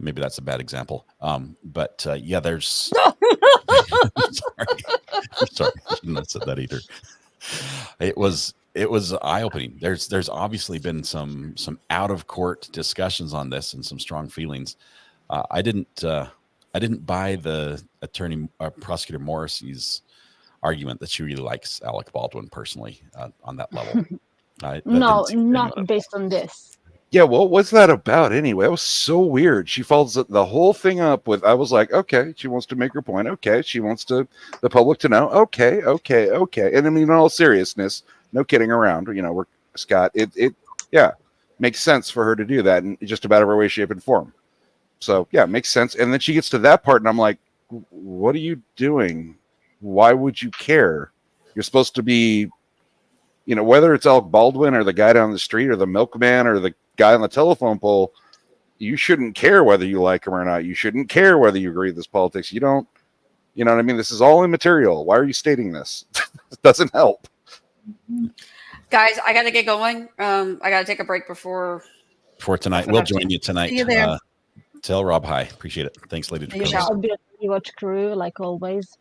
A: Maybe that's a bad example. But yeah, there's. Sorry, I shouldn't have said that either. It was eye opening. There's obviously been some out of court discussions on this and some strong feelings. I didn't buy the prosecutor Morrissey's argument that she really likes Alec Baldwin personally on that level.
I: No, not based on this.
K: Yeah, what was that about anyway? It was so weird. She follows the whole thing up with, I was like, okay, she wants to make her point. Okay, she wants the public to know. Okay. And I mean, in all seriousness, no kidding around. You know, we're Scott. It makes sense for her to do that in just about every way, shape, and form. So yeah, it makes sense. And then she gets to that part, and I'm like, what are you doing? Why would you care? You're supposed to be, you know, whether it's Alec Baldwin or the guy down the street or the milkman or the guy on the telephone pole, you shouldn't care whether you like him or not. You shouldn't care whether you agree with his politics. You don't, you know what I mean? This is all immaterial. Why are you stating this? It doesn't help.
B: Guys, I got to get going. I got to take a break before
A: tonight. We'll join you tonight.
I: See you there.
A: Tell Rob hi. Appreciate it. Thanks, ladies.
I: I'll be a rewatch crew like always.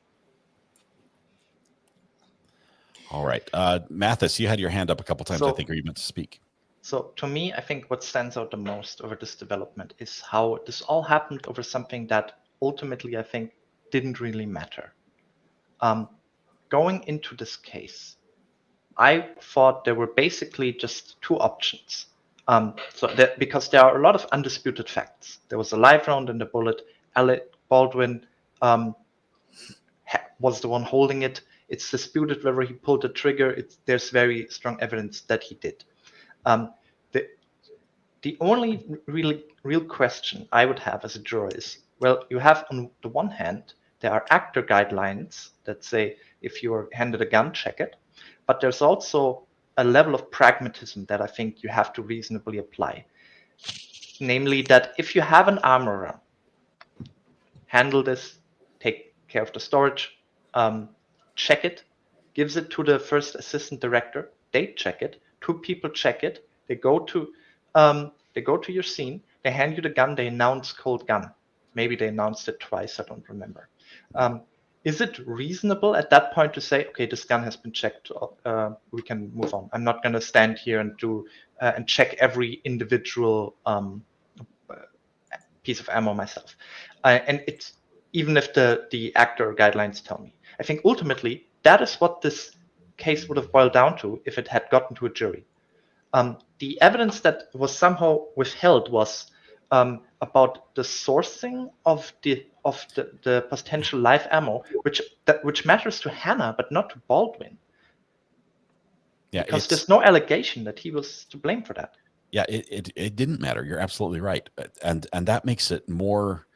A: All right. Mathis, you had your hand up a couple times, I think, or you meant to speak.
E: So to me, I think what stands out the most over this development is how this all happened over something that ultimately I think didn't really matter. Going into this case, I thought there were basically just two options. Because there are a lot of undisputed facts. There was a live round in the bullet. Alec Baldwin was the one holding it. It's disputed whether he pulled the trigger. There's very strong evidence that he did. The only real question I would have as a juror is, well, you have on the one hand, there are actor guidelines that say if you are handed a gun, check it. But there's also a level of pragmatism that I think you have to reasonably apply. Namely that if you have an armor around, handle this, take care of the storage, check it, gives it to the first assistant director, they check it, two people check it, they go to your scene, they hand you the gun, they announce cold gun. Maybe they announced it twice, I don't remember. Is it reasonable at that point to say, okay, this gun has been checked, we can move on? I'm not going to stand here and do and check every individual piece of ammo myself. And it's even if the actor guidelines tell me. I think ultimately that is what this case would have boiled down to if it had gotten to a jury. The evidence that was somehow withheld was about the sourcing of the potential live ammo, which matters to Hannah but not to Baldwin. Yeah, because there's no allegation that he was to blame for that.
A: Yeah, it didn't matter. You're absolutely right, and that makes it more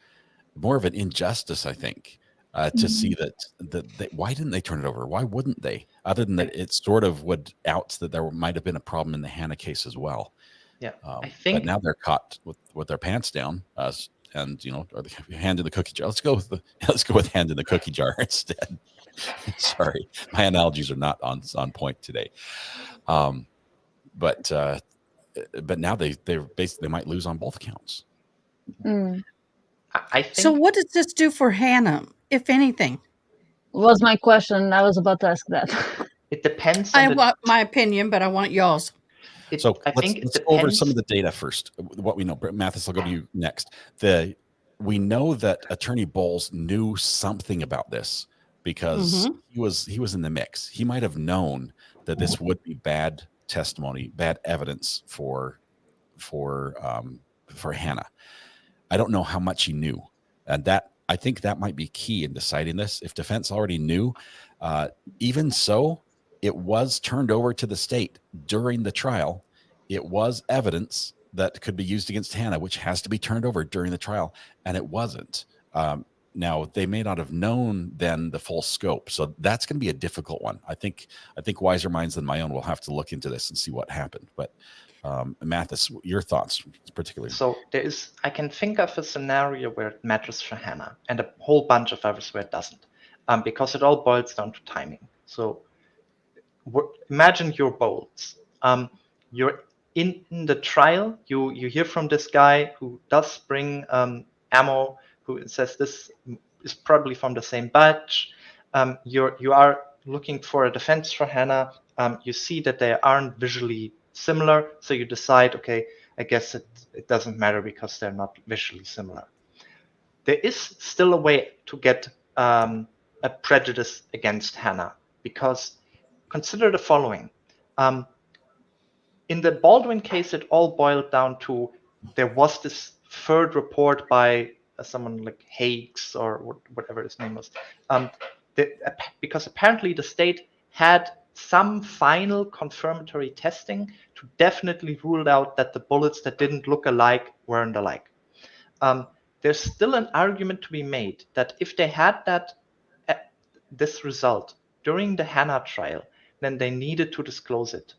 A: of an injustice, I think. To see that why didn't they turn it over? Why wouldn't they? Other than that, it sort of would out that there might have been a problem in the Hannah case as well.
E: Yeah,
A: I think. But now they're caught with their pants down, and or the hand in the cookie jar. Let's go with hand in the cookie jar instead. Sorry, my analogies are not on point today. But now they might lose on both counts.
E: I think.
D: So what does this do for Hannah, if anything?
I: Was my question. I was about to ask that.
E: It depends.
D: I want my opinion, but I want y'all's.
A: Let's go over some of the data first. What we know, Mathis, I'll go to you next. We know that Attorney Bowles knew something about this because he was in the mix. He might have known that this would be bad testimony, bad evidence for Hannah. I don't know how much he knew, and I think that might be key in deciding this. If defense already knew, even so, it was turned over to the state during the trial. It was evidence that could be used against Hannah, which has to be turned over during the trial, and it wasn't. Now they may not have known then the full scope, so that's going to be a difficult one. I think wiser minds than my own will have to look into this and see what happened. But Mathis, your thoughts particularly?
E: So I can think of a scenario where it matters for Hannah, and a whole bunch of others where it doesn't, because it all boils down to timing. So imagine your bolts. You're in the trial. You hear from this guy who does bring ammo, who says this is probably from the same batch. You are looking for a defense for Hannah. You see that they aren't visually similar, so you decide, okay, I guess it doesn't matter because they're not visually similar. There is still a way to get a prejudice against Hannah, because consider the following. In the Baldwin case, it all boiled down to there was this third report by someone like Hakes or whatever his name was, because apparently the state had some final confirmatory testing to definitely rule out that the bullets that didn't look alike weren't alike. There's still an argument to be made that if they had this result during the Hannah trial, then they needed to disclose it.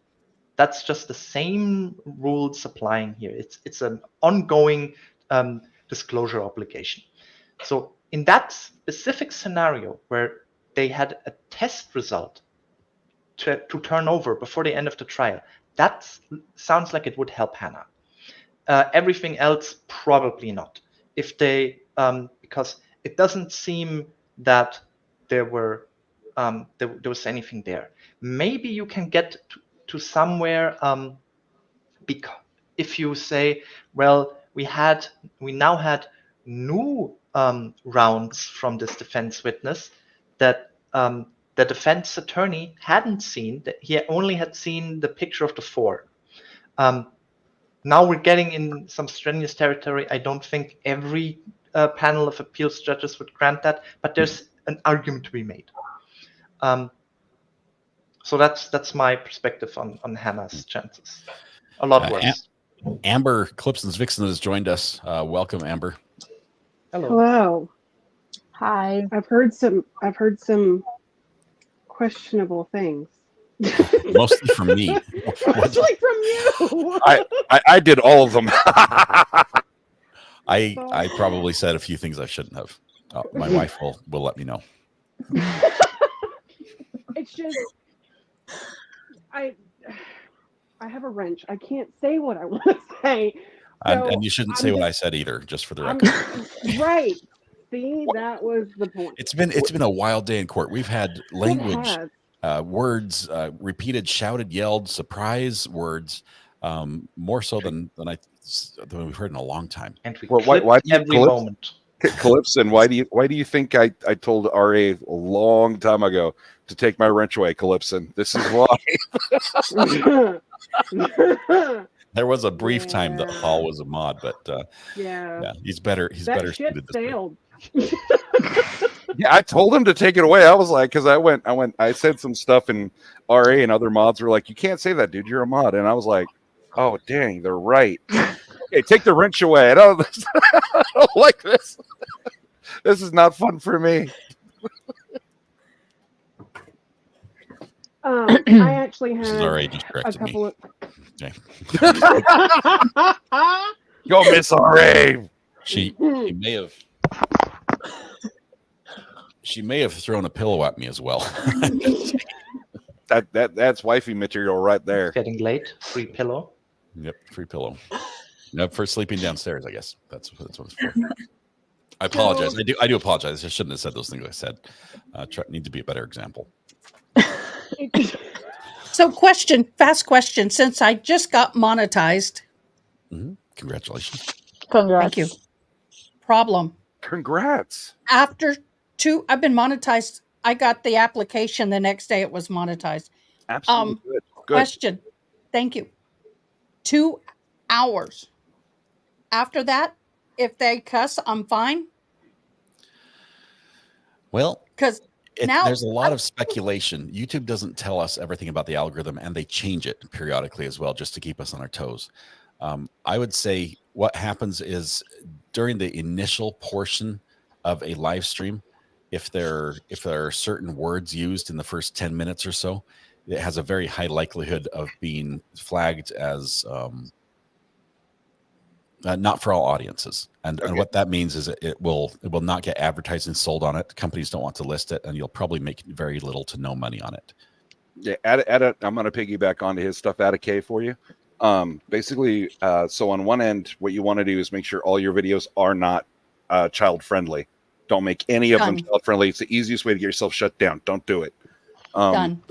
E: That's just the same rules applying here. It's an ongoing disclosure obligation. So in that specific scenario where they had a test result to turn over before the end of the trial, that sounds like it would help Hannah. Everything else, probably not. If they, because it doesn't seem that there was anything there. Maybe you can get to somewhere, because if you say, well, we now had new rounds from this defense witness that the defense attorney hadn't seen, that he only had seen the picture of the 4. Now we're getting in some strenuous territory. I don't think every panel of appeals judges would grant that, but there's an argument to be made. So that's my perspective on Hannah's chances. A lot worse.
A: Amber Clipson's Vixen has joined us. Welcome, Amber.
N: Hello.
I: Hi.
N: I've heard some questionable things.
A: Mostly from me.
N: Mostly from you.
K: I did all of them.
A: I probably said a few things I shouldn't have. My wife will let me know.
N: It's just I have a wrench. I can't say what I want to say. So
A: and you shouldn't say what I said either, just for the record.
N: Right. See, that was the point.
A: It's been a wild day in court. We've had language, words, repeated, shouted, yelled, surprise words, more so than we've heard in a long time.
E: And we
K: why
E: every moment.
K: Calypson, why do you think I told RA a long time ago to take my wrench away, Calypson? This is why.
A: There was a brief time that Paul was a mod, but yeah, he's better. He's better suited this
N: sailed.
K: Yeah, I told him to take it away. I was like, because I said some stuff, and RA and other mods were like, "You can't say that, dude. You're a mod." And I was like, "Oh, dang, they're right." Okay, take the wrench away. I don't like this. This is not fun for me.
N: I actually had
A: a
N: couple of.
A: Okay.
K: Go, Miss RA.
A: She may have thrown a pillow at me as well.
K: That's wifey material right there.
E: It's getting late. Free pillow.
A: Yep, free pillow. Nope, for sleeping downstairs, I guess. That's what it's for. I apologize. I do apologize. I shouldn't have said those things I said. Need to be a better example.
D: So fast question, since I just got monetized.
A: Mm-hmm. Congratulations.
I: Congrats.
D: Thank you. Problem.
K: Congrats.
D: I've been monetized. I got the application the next day it was monetized.
K: Absolutely good.
D: Question. Thank you. 2 hours. After that, if they cuss, I'm fine.
A: Well,
D: because now
A: there's a lot of speculation. YouTube doesn't tell us everything about the algorithm, and they change it periodically as well, just to keep us on our toes. I would say what happens is during the initial portion of a live stream, if there are certain words used in the first 10 minutes or so, it has a very high likelihood of being flagged as not for all audiences. And what that means is it will not get advertising sold on it. Companies don't want to list it, and you'll probably make very little to no money on it.
K: Yeah, I'm going to piggyback onto his stuff. Addict K for you. Basically, so on one end, what you want to do is make sure all your videos are not child friendly. Don't make any of them child friendly. It's the easiest way to get yourself shut down. Don't do it.
D: Done.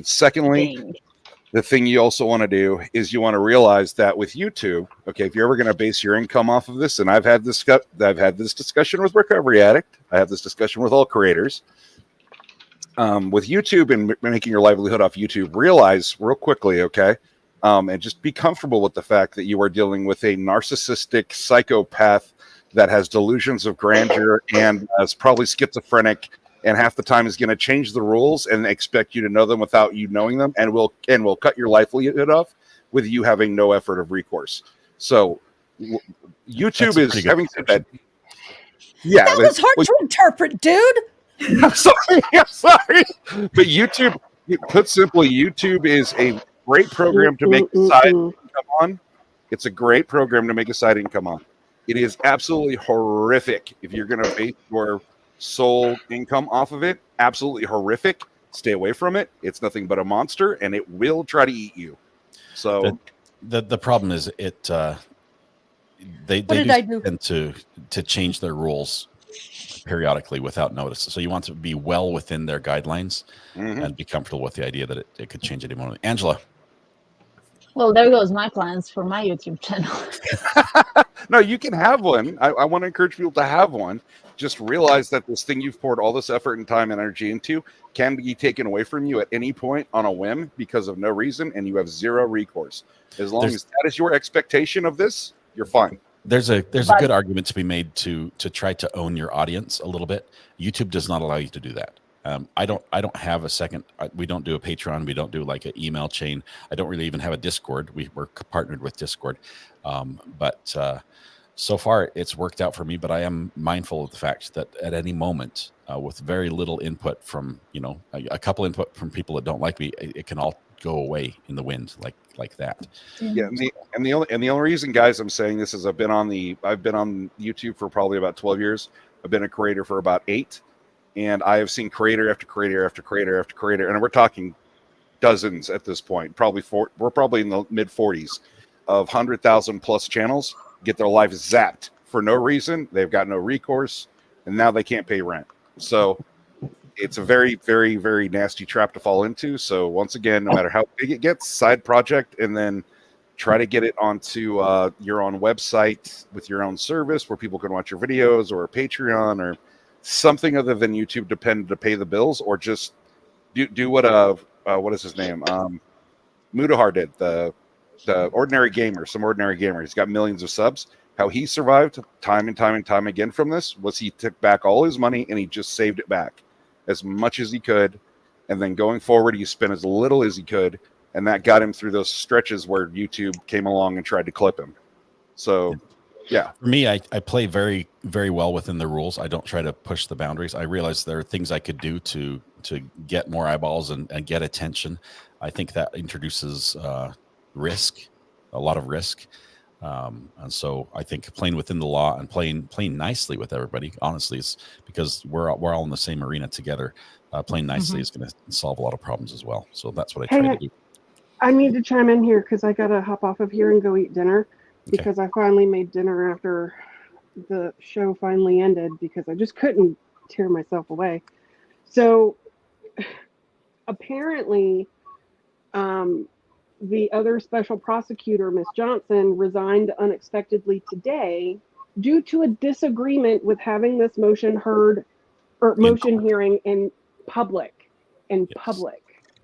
K: Secondly, the thing you also want to do is you want to realize that with YouTube, okay, if you're ever going to base your income off of this, and I've had this discussion with Recovery Addict, I have this discussion with all creators. With YouTube and making your livelihood off YouTube, realize real quickly, okay, and just be comfortable with the fact that you are dealing with a narcissistic psychopath that has delusions of grandeur and is probably schizophrenic, and half the time is going to change the rules and expect you to know them without you knowing them, and will cut your livelihood off with you having no effort of recourse. So YouTube is having said that. Yeah,
D: that was hard to interpret, dude.
K: I'm sorry. But YouTube, put simply, YouTube is a great program to make a side income on. It's a great program to make a side income on. It is absolutely horrific if you're going to base your sole income off of it. Absolutely horrific. Stay away from it. It's nothing but a monster, and it will try to eat you. So
A: the problem is they tend to change their rules periodically without notice. So you want to be well within their guidelines and be comfortable with the idea that it could change any moment. Angela.
I: Well, there goes my plans for my YouTube channel.
K: No, you can have one. I want to encourage people to have one. Just realize that this thing you've poured all this effort and time and energy into can be taken away from you at any point on a whim because of no reason, and you have zero recourse. As long as that is your expectation of this, you're fine.
A: There's a good argument to be made to try to own your audience a little bit. YouTube does not allow you to do that. I don't have a second. We don't do a Patreon. We don't do like an email chain. I don't really even have a Discord. We're partnered with Discord, but so far it's worked out for me. But I am mindful of the fact that at any moment, with very little input from a couple input from people that don't like me, it can all go away in the wind like that.
K: Yeah, and the only reason, guys, I'm saying this is I've been on YouTube for probably about 12 years. I've been a creator for about 8. And I have seen creator after creator after creator after creator, and we're talking dozens at this point. We're probably in the mid 40s of 100,000 plus channels get their lives zapped for no reason. They've got no recourse, and now they can't pay rent. So it's a very, very, very nasty trap to fall into. So once again, no matter how big it gets, side project, and then try to get it onto your own website with your own service where people can watch your videos, or a Patreon, or something other than YouTube dependent to pay the bills, or just do what is his name? Mudahar did, the ordinary gamer, some ordinary gamer. He's got millions of subs. How he survived time and time and time again from this was he took back all his money and he just saved it back as much as he could. And then going forward, he spent as little as he could. And that got him through those stretches where YouTube came along and tried to clip him. So yeah.
A: For me, I play very, very well within the rules. I don't try to push the boundaries. I realize there are things I could do to get more eyeballs and get attention. I think that introduces risk, a lot of risk. And so I think playing within the law and playing nicely with everybody, honestly, is because we're all in the same arena together. Playing nicely is going to solve a lot of problems as well. So that's what I try to do.
N: I need to chime in here because I got to hop off of here and go eat dinner. Because I finally made dinner after the show finally ended because I just couldn't tear myself away. So apparently the other special prosecutor, Miss Johnson, resigned unexpectedly today due to a disagreement with having this motion heard or motion hearing in public.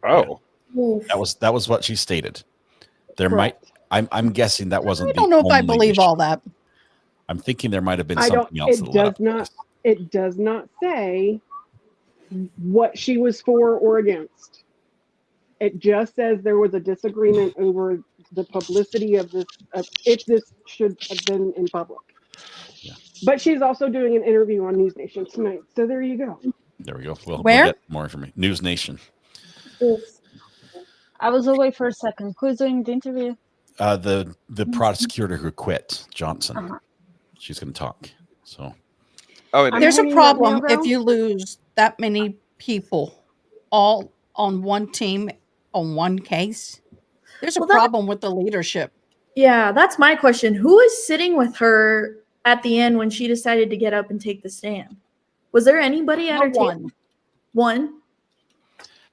K: Oh,
A: that was what she stated. There I'm guessing that wasn't.
D: I don't know if I believe all that.
A: I'm thinking there might have been something else.
N: It does not say what she was for or against. It just says there was a disagreement over the publicity of this, if this should have been in public.
A: Yeah.
N: But she's also doing an interview on News Nation tonight. So there you go.
A: There we go. We'll
D: Where?
A: get more information. News Nation.
I: I was away for a second. Who's doing the interview?
A: The prosecutor who quit, Johnson.
I: Uh-huh.
A: She's going to talk. So,
D: there's a problem if you lose that many people all on one team on one case. There's a problem with the leadership.
L: Yeah, that's my question. Who was sitting with her at the end when she decided to get up and take the stand? Was there anybody at her table? One.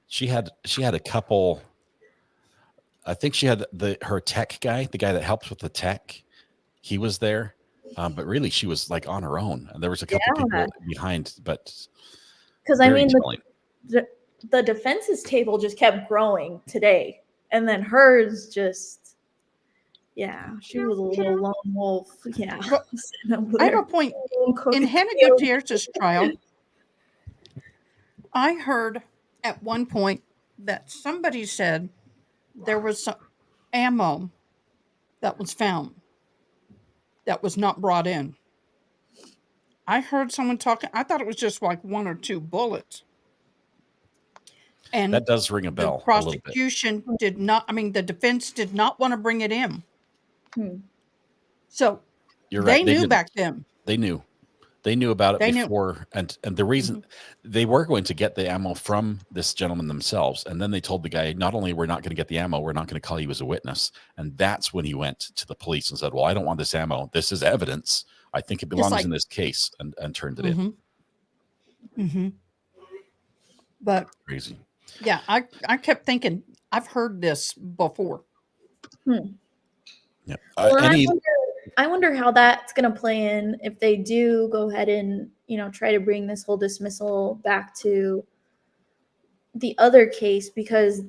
A: she had a couple. I think she had her tech guy, the guy that helps with the tech. He was there, but really she was like on her own. And there was a couple people behind, but
L: because I mean the defense's table just kept growing today, and then hers just, she was a little lone wolf. Yeah,
D: I have a point. In Hannah Gutierrez's trial, I heard at one point that somebody said there was some ammo that was found that was not brought in. I heard someone talking. I thought it was just like 1 or 2 bullets. And
A: that does ring a bell.
D: The prosecution did not. I mean, the defense did not want to bring it in. So
A: You're
D: they
A: right.
D: knew back then.
A: They knew about it before, and the reason they were going to get the ammo from this gentleman themselves, and then they told the guy, not only we're not going to get the ammo, we're not going to call you as a witness. And that's when he went to the police and said, well, I don't want this ammo. This is evidence. I think it belongs in this case, and turned it in.
D: But
A: crazy.
D: Yeah, I kept thinking I've heard this before.
A: Yeah.
L: I wonder how that's going to play in if they do go ahead and, try to bring this whole dismissal back to the other case, because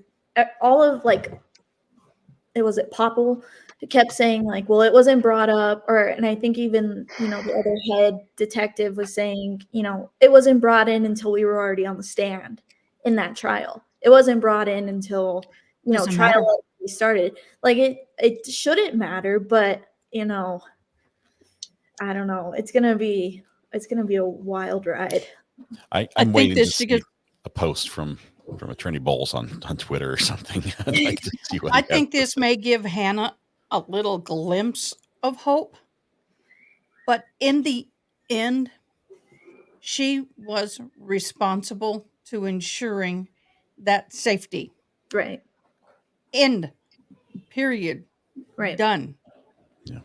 L: all of it was Popple kept saying well, it wasn't brought up, and I think even, the other head detective was saying, it wasn't brought in until we were already on the stand in that trial. It wasn't brought in until, trial started. It shouldn't matter, but I don't know. It's gonna be a wild ride.
A: I'm waiting to see a post from Attorney Bowles on Twitter or something. I'd like to see what
D: I think this may give Hannah a little glimpse of hope, but in the end, she was responsible to ensuring that safety.
L: Right.
D: End. Period.
L: Right.
D: Done.
A: Yeah.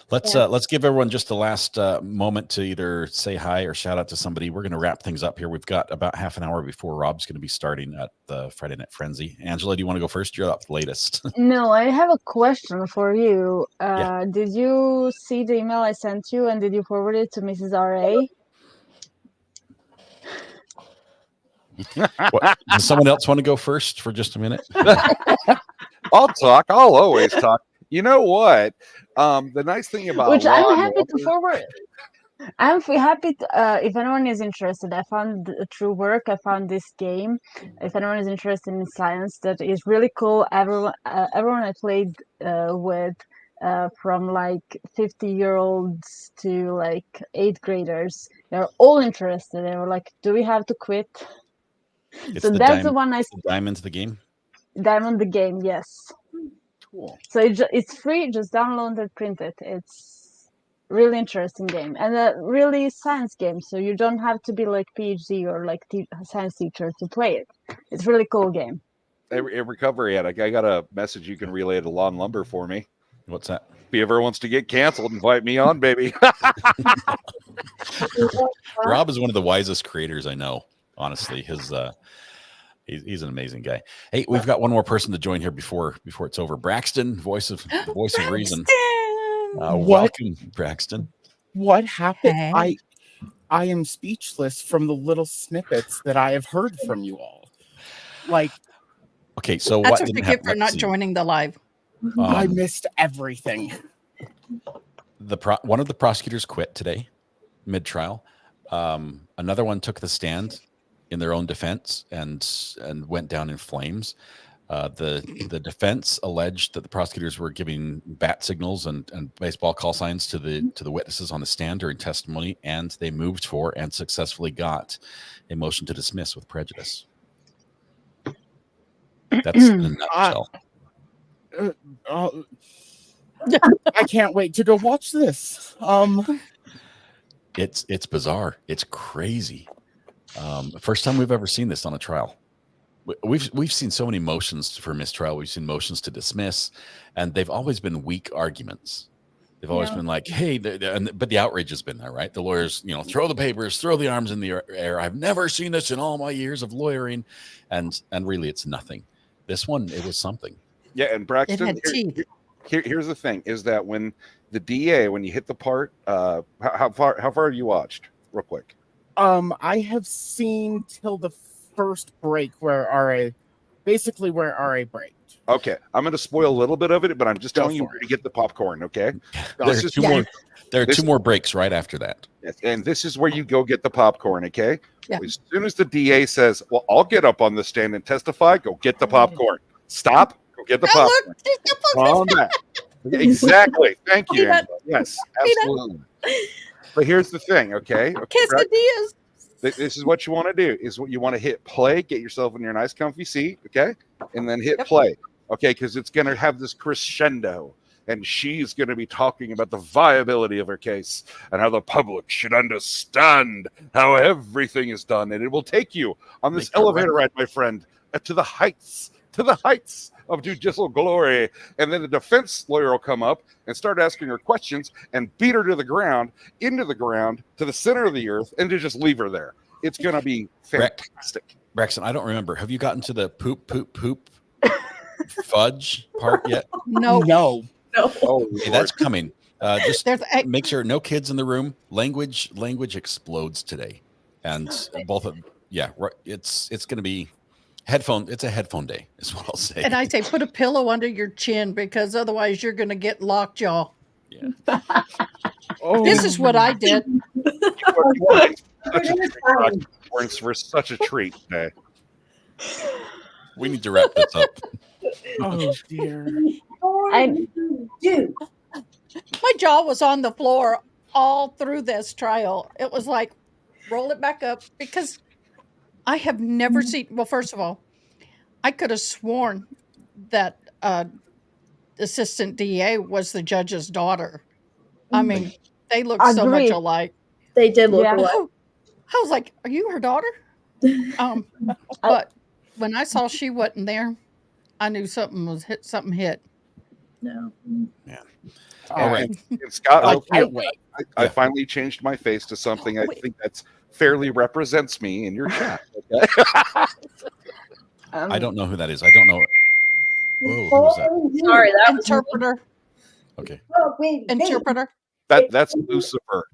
A: Let's give everyone just the last moment to either say hi or shout out to somebody. We're going to wrap things up here. We've got about half an hour before Rob's going to be starting at the Friday Night Frenzy. Angela, do you want to go first? You're up latest.
I: No, I have a question for you. Did you see the email I sent you, and did you forward it to Mrs. R.A.?
A: Does someone else want to go first for just a minute?
K: I'll talk. I'll always talk. You know what? The nice thing about
I: which I'm happy to forward. I'm happy to, if anyone is interested. I found through work. I found this game. If anyone is interested in science, that is really cool. Everyone I played with, from 50-year-olds to 8th graders, they're all interested. They were like, "Do we have to quit?" So that's the one I.
A: Diamond the game.
I: Diamond the game, yes.
K: Cool.
I: So it's free. Just download and print it. It's really interesting game and a really science game. So you don't have to be PhD or science teacher to play it. It's really cool game.
K: Hey, Recovery Addict, I got a message you can relay to Lawn Lumber for me.
A: What's that?
K: If he ever wants to get canceled, invite me on, baby.
A: Rob is one of the wisest creators I know. Honestly, he's an amazing guy. Hey, we've got one more person to join here before it's over. Braxton, voice of reason. Welcome, Braxton.
O: What happened?
D: Hey.
O: I am speechless from the little snippets that I have heard from you all.
A: Okay, so
D: that's
A: what
D: a
A: didn't
D: ticket for not joining the live.
O: I missed everything.
A: One of the prosecutors quit today, mid-trial. Another one took the stand in their own defense and went down in flames. The defense alleged that the prosecutors were giving bat signals and baseball call signs to the witnesses on the stand during testimony, and they moved for and successfully got a motion to dismiss with prejudice. That's in a nutshell.
O: I can't wait to go watch this.
A: It's bizarre. It's crazy. First time we've ever seen this on a trial. We've seen so many motions for mistrial. We've seen motions to dismiss, and they've always been weak arguments. They've always been like, "Hey," but the outrage has been there, right? The lawyers, throw the papers, throw the arms in the air. I've never seen this in all my years of lawyering, and really, it's nothing. This one, it was something.
K: Yeah, and Braxton, here's the thing: is that when the DA, when you hit the part, how far have you watched? Real quick.
O: I have seen till the first break where RA braked.
K: Okay, I'm going to spoil a little bit of it, but I'm just telling you where to get the popcorn. Okay,
A: there are two more breaks right after that.
K: Yes, and this is where you go get the popcorn. Okay, as soon as the DA says, "Well, I'll get up on the stand and testify," go get the popcorn. Stop. Go get the popcorn. Calm down. Exactly. Thank you, Angela. Yes, absolutely. But here's the thing. Okay.
D: Quesadillas.
K: This is what you want to do, is what you want to hit play, get yourself in your nice comfy seat, okay? And then hit play, okay? Because it's going to have this crescendo, and she's going to be talking about the viability of her case and how the public should understand how everything is done. And it will take you on this elevator ride, my friend, to the heights of judicial glory. And then the defense lawyer will come up and start asking her questions and beat her to the ground, into the ground, to the center of the earth, and to just leave her there. It's going to be fantastic.
A: Braxton, I don't remember. Have you gotten to the poop fudge part yet?
O: No.
K: Oh,
A: hey, that's coming. Just make sure no kids in the room. Language explodes today. And both of it's going to be it's a headphone day, is what I'll say.
D: And I say, put a pillow under your chin, because otherwise you're going to get lockjaw.
A: Yeah.
D: This is what I did.
K: For such a treat today.
A: We need to wrap this up.
O: Oh dear.
D: My jaw was on the floor all through this trial. It was like, roll it back up, because I have never seen. Well, first of all, I could have sworn that assistant DA was the judge's daughter. I mean, they look so much alike.
L: They did look alike.
D: I was like, "Are you her daughter?" But when I saw she wasn't there, I knew something hit.
L: No.
A: Yeah.
K: All right. And Scott, I finally changed my face to something I think that's fairly represents me in your chat. Okay.
A: I don't know who that is. I don't know. Whoa, who was that?
L: Sorry, that
D: interpreter.
A: Okay.
D: Interpreter.
K: That's Lucifer.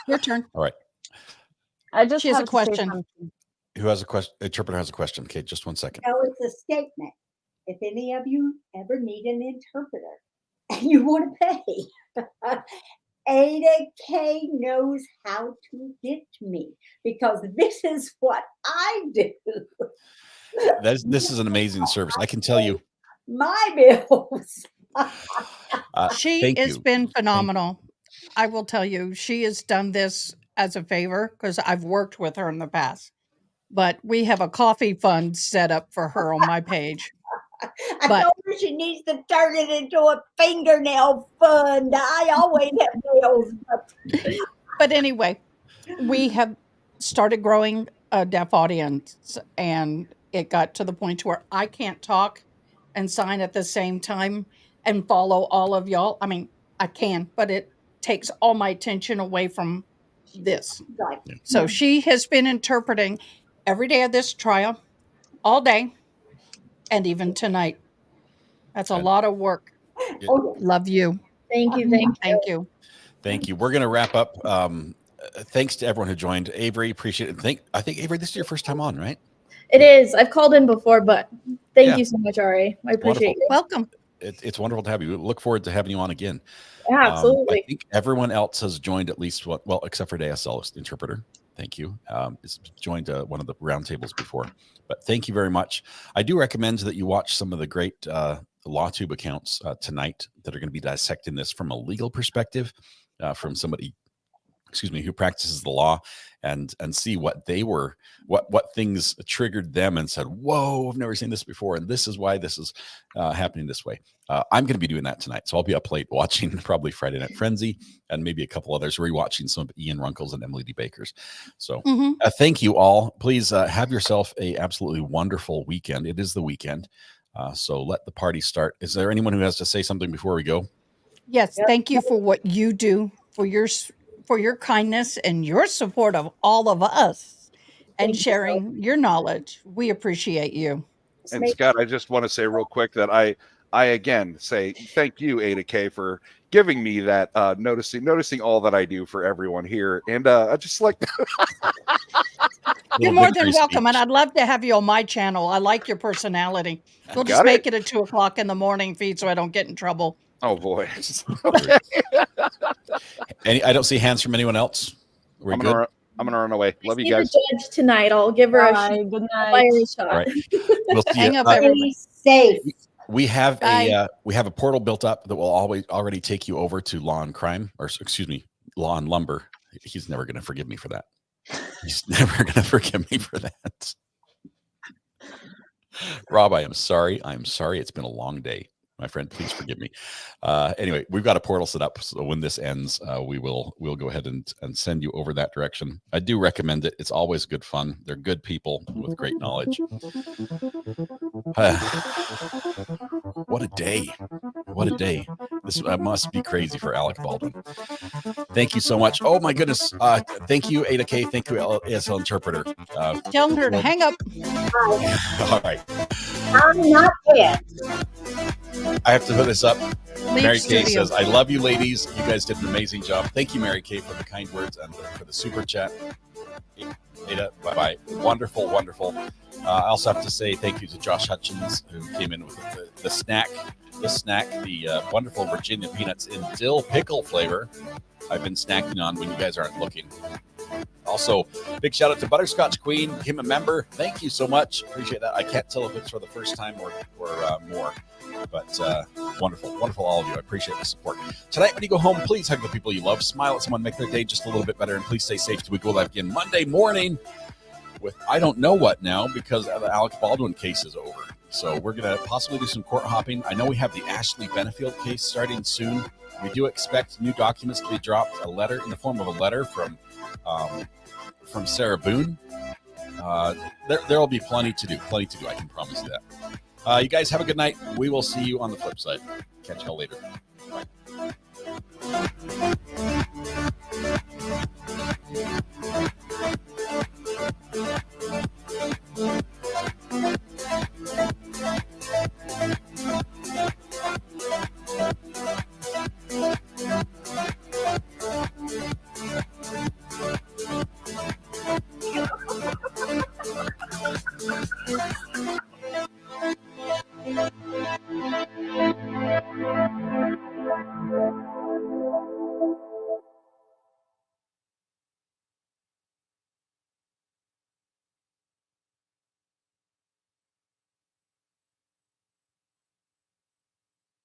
D: Your turn.
A: All right.
D: She has a question.
A: Who has a question? Interpreter has a question. Okay, just 1 second.
M: No, it's a statement. If any of you ever need an interpreter and you want to pay, Ada K knows how to get me, because this is what I do.
A: This is an amazing service. I can tell you.
M: My bills.
D: She has been phenomenal. I will tell you, she has done this as a favor, because I've worked with her in the past. But we have a coffee fund set up for her on my page.
M: I told her she needs to turn it into a fingernail fund. I always have nails.
D: But anyway, we have started growing a deaf audience, and it got to the point where I can't talk and sign at the same time and follow all of y'all. I mean, I can, but it takes all my attention away from this.
M: Right.
D: So she has been interpreting every day of this trial, all day, and even tonight. That's a lot of work. Love you.
L: Thank you.
A: Thank you. We're going to wrap up. Thanks to everyone who joined. Avery, appreciate it. I think, Avery, this is your first time on, right?
L: It is. I've called in before, but thank you so much, Ari. I appreciate it.
D: Welcome.
A: It's wonderful to have you. We look forward to having you on again.
L: Yeah, absolutely.
A: I think everyone else has joined at least except for the ASL interpreter. Thank you. It's joined one of the roundtables before, but thank you very much. I do recommend that you watch some of the great LawTube accounts tonight that are going to be dissecting this from a legal perspective, from somebody, who practices the law, and see what they were, what things triggered them and said, whoa, I've never seen this before, and this is why this is happening this way. I'm going to be doing that tonight, so I'll be up late watching probably Friday Night Frenzy and maybe a couple others, rewatching some of Ian Runkles and Emily D. Baker's. So thank you all. Please have yourself a absolutely wonderful weekend. It is the weekend, so let the party start. Is there anyone who has to say something before we go?
D: Yes, thank you for what you do, for your kindness and your support of all of us and sharing your knowledge. We appreciate you.
K: And Scott, I just want to say real quick that I again say thank you, Ada K, for giving me that noticing all that I do for everyone here. And I just like
D: you're more than welcome, and I'd love to have you on my channel. I like your personality. We'll just make it a 2:00 in the morning feed so I don't get in trouble.
K: Oh boy.
A: I don't see hands from anyone else.
K: I'm gonna run away. Love you guys.
L: The judge tonight. I'll give her a
M: Good
L: fire
M: night.
L: shot.
A: All right. We'll see
D: Hang
A: you.
D: up, everybody.
M: Be safe.
A: We have a portal built up that will already take you over to Law and Crime, or excuse me, Law and Lumber. He's never going to forgive me for that. He's never going to forgive me for that. Rob, I am sorry. It's been a long day, my friend. Please forgive me. Anyway, we've got a portal set up, so when this ends, we'll go ahead and send you over that direction. I do recommend it. It's always good fun. They're good people with great knowledge. What a day. What a day. This must be crazy for Alec Baldwin. Thank you so much. Oh my goodness. Thank you, Ada K. Thank you, ASL Interpreter.
D: Tell her to hang up.
A: All right.
M: I'm not dead.
A: I have to put this up. Mary Kay
D: studio.
A: says, I love you ladies. You guys did an amazing job. Thank you, Mary Kay, for the kind words and for the super chat. Ada, bye-bye. Wonderful, wonderful. I also have to say thank you to Josh Hutchins, who came in with the snack, the wonderful Virginia peanuts in dill pickle flavor I've been snacking on when you guys aren't looking. Also, big shout out to Butterscotch Queen, became a member. Thank you so much. Appreciate that. I can't tell if it's for the first time or more, but wonderful, all of you. I appreciate the support. Tonight, when you go home, please hug the people you love, smile at someone, make their day just a little bit better, and please stay safe till we go live again Monday morning with I don't know what now, because the Alec Baldwin case is over. So we're going to possibly do some court hopping. I know we have the Ashley Benefield case starting soon. We do expect new documents to be dropped, a letter in the form of a letter from Sarah Boone. There will be plenty to do. I can promise you that. You guys have a good night. We will see you on the flip side. Catch y'all later. Bye.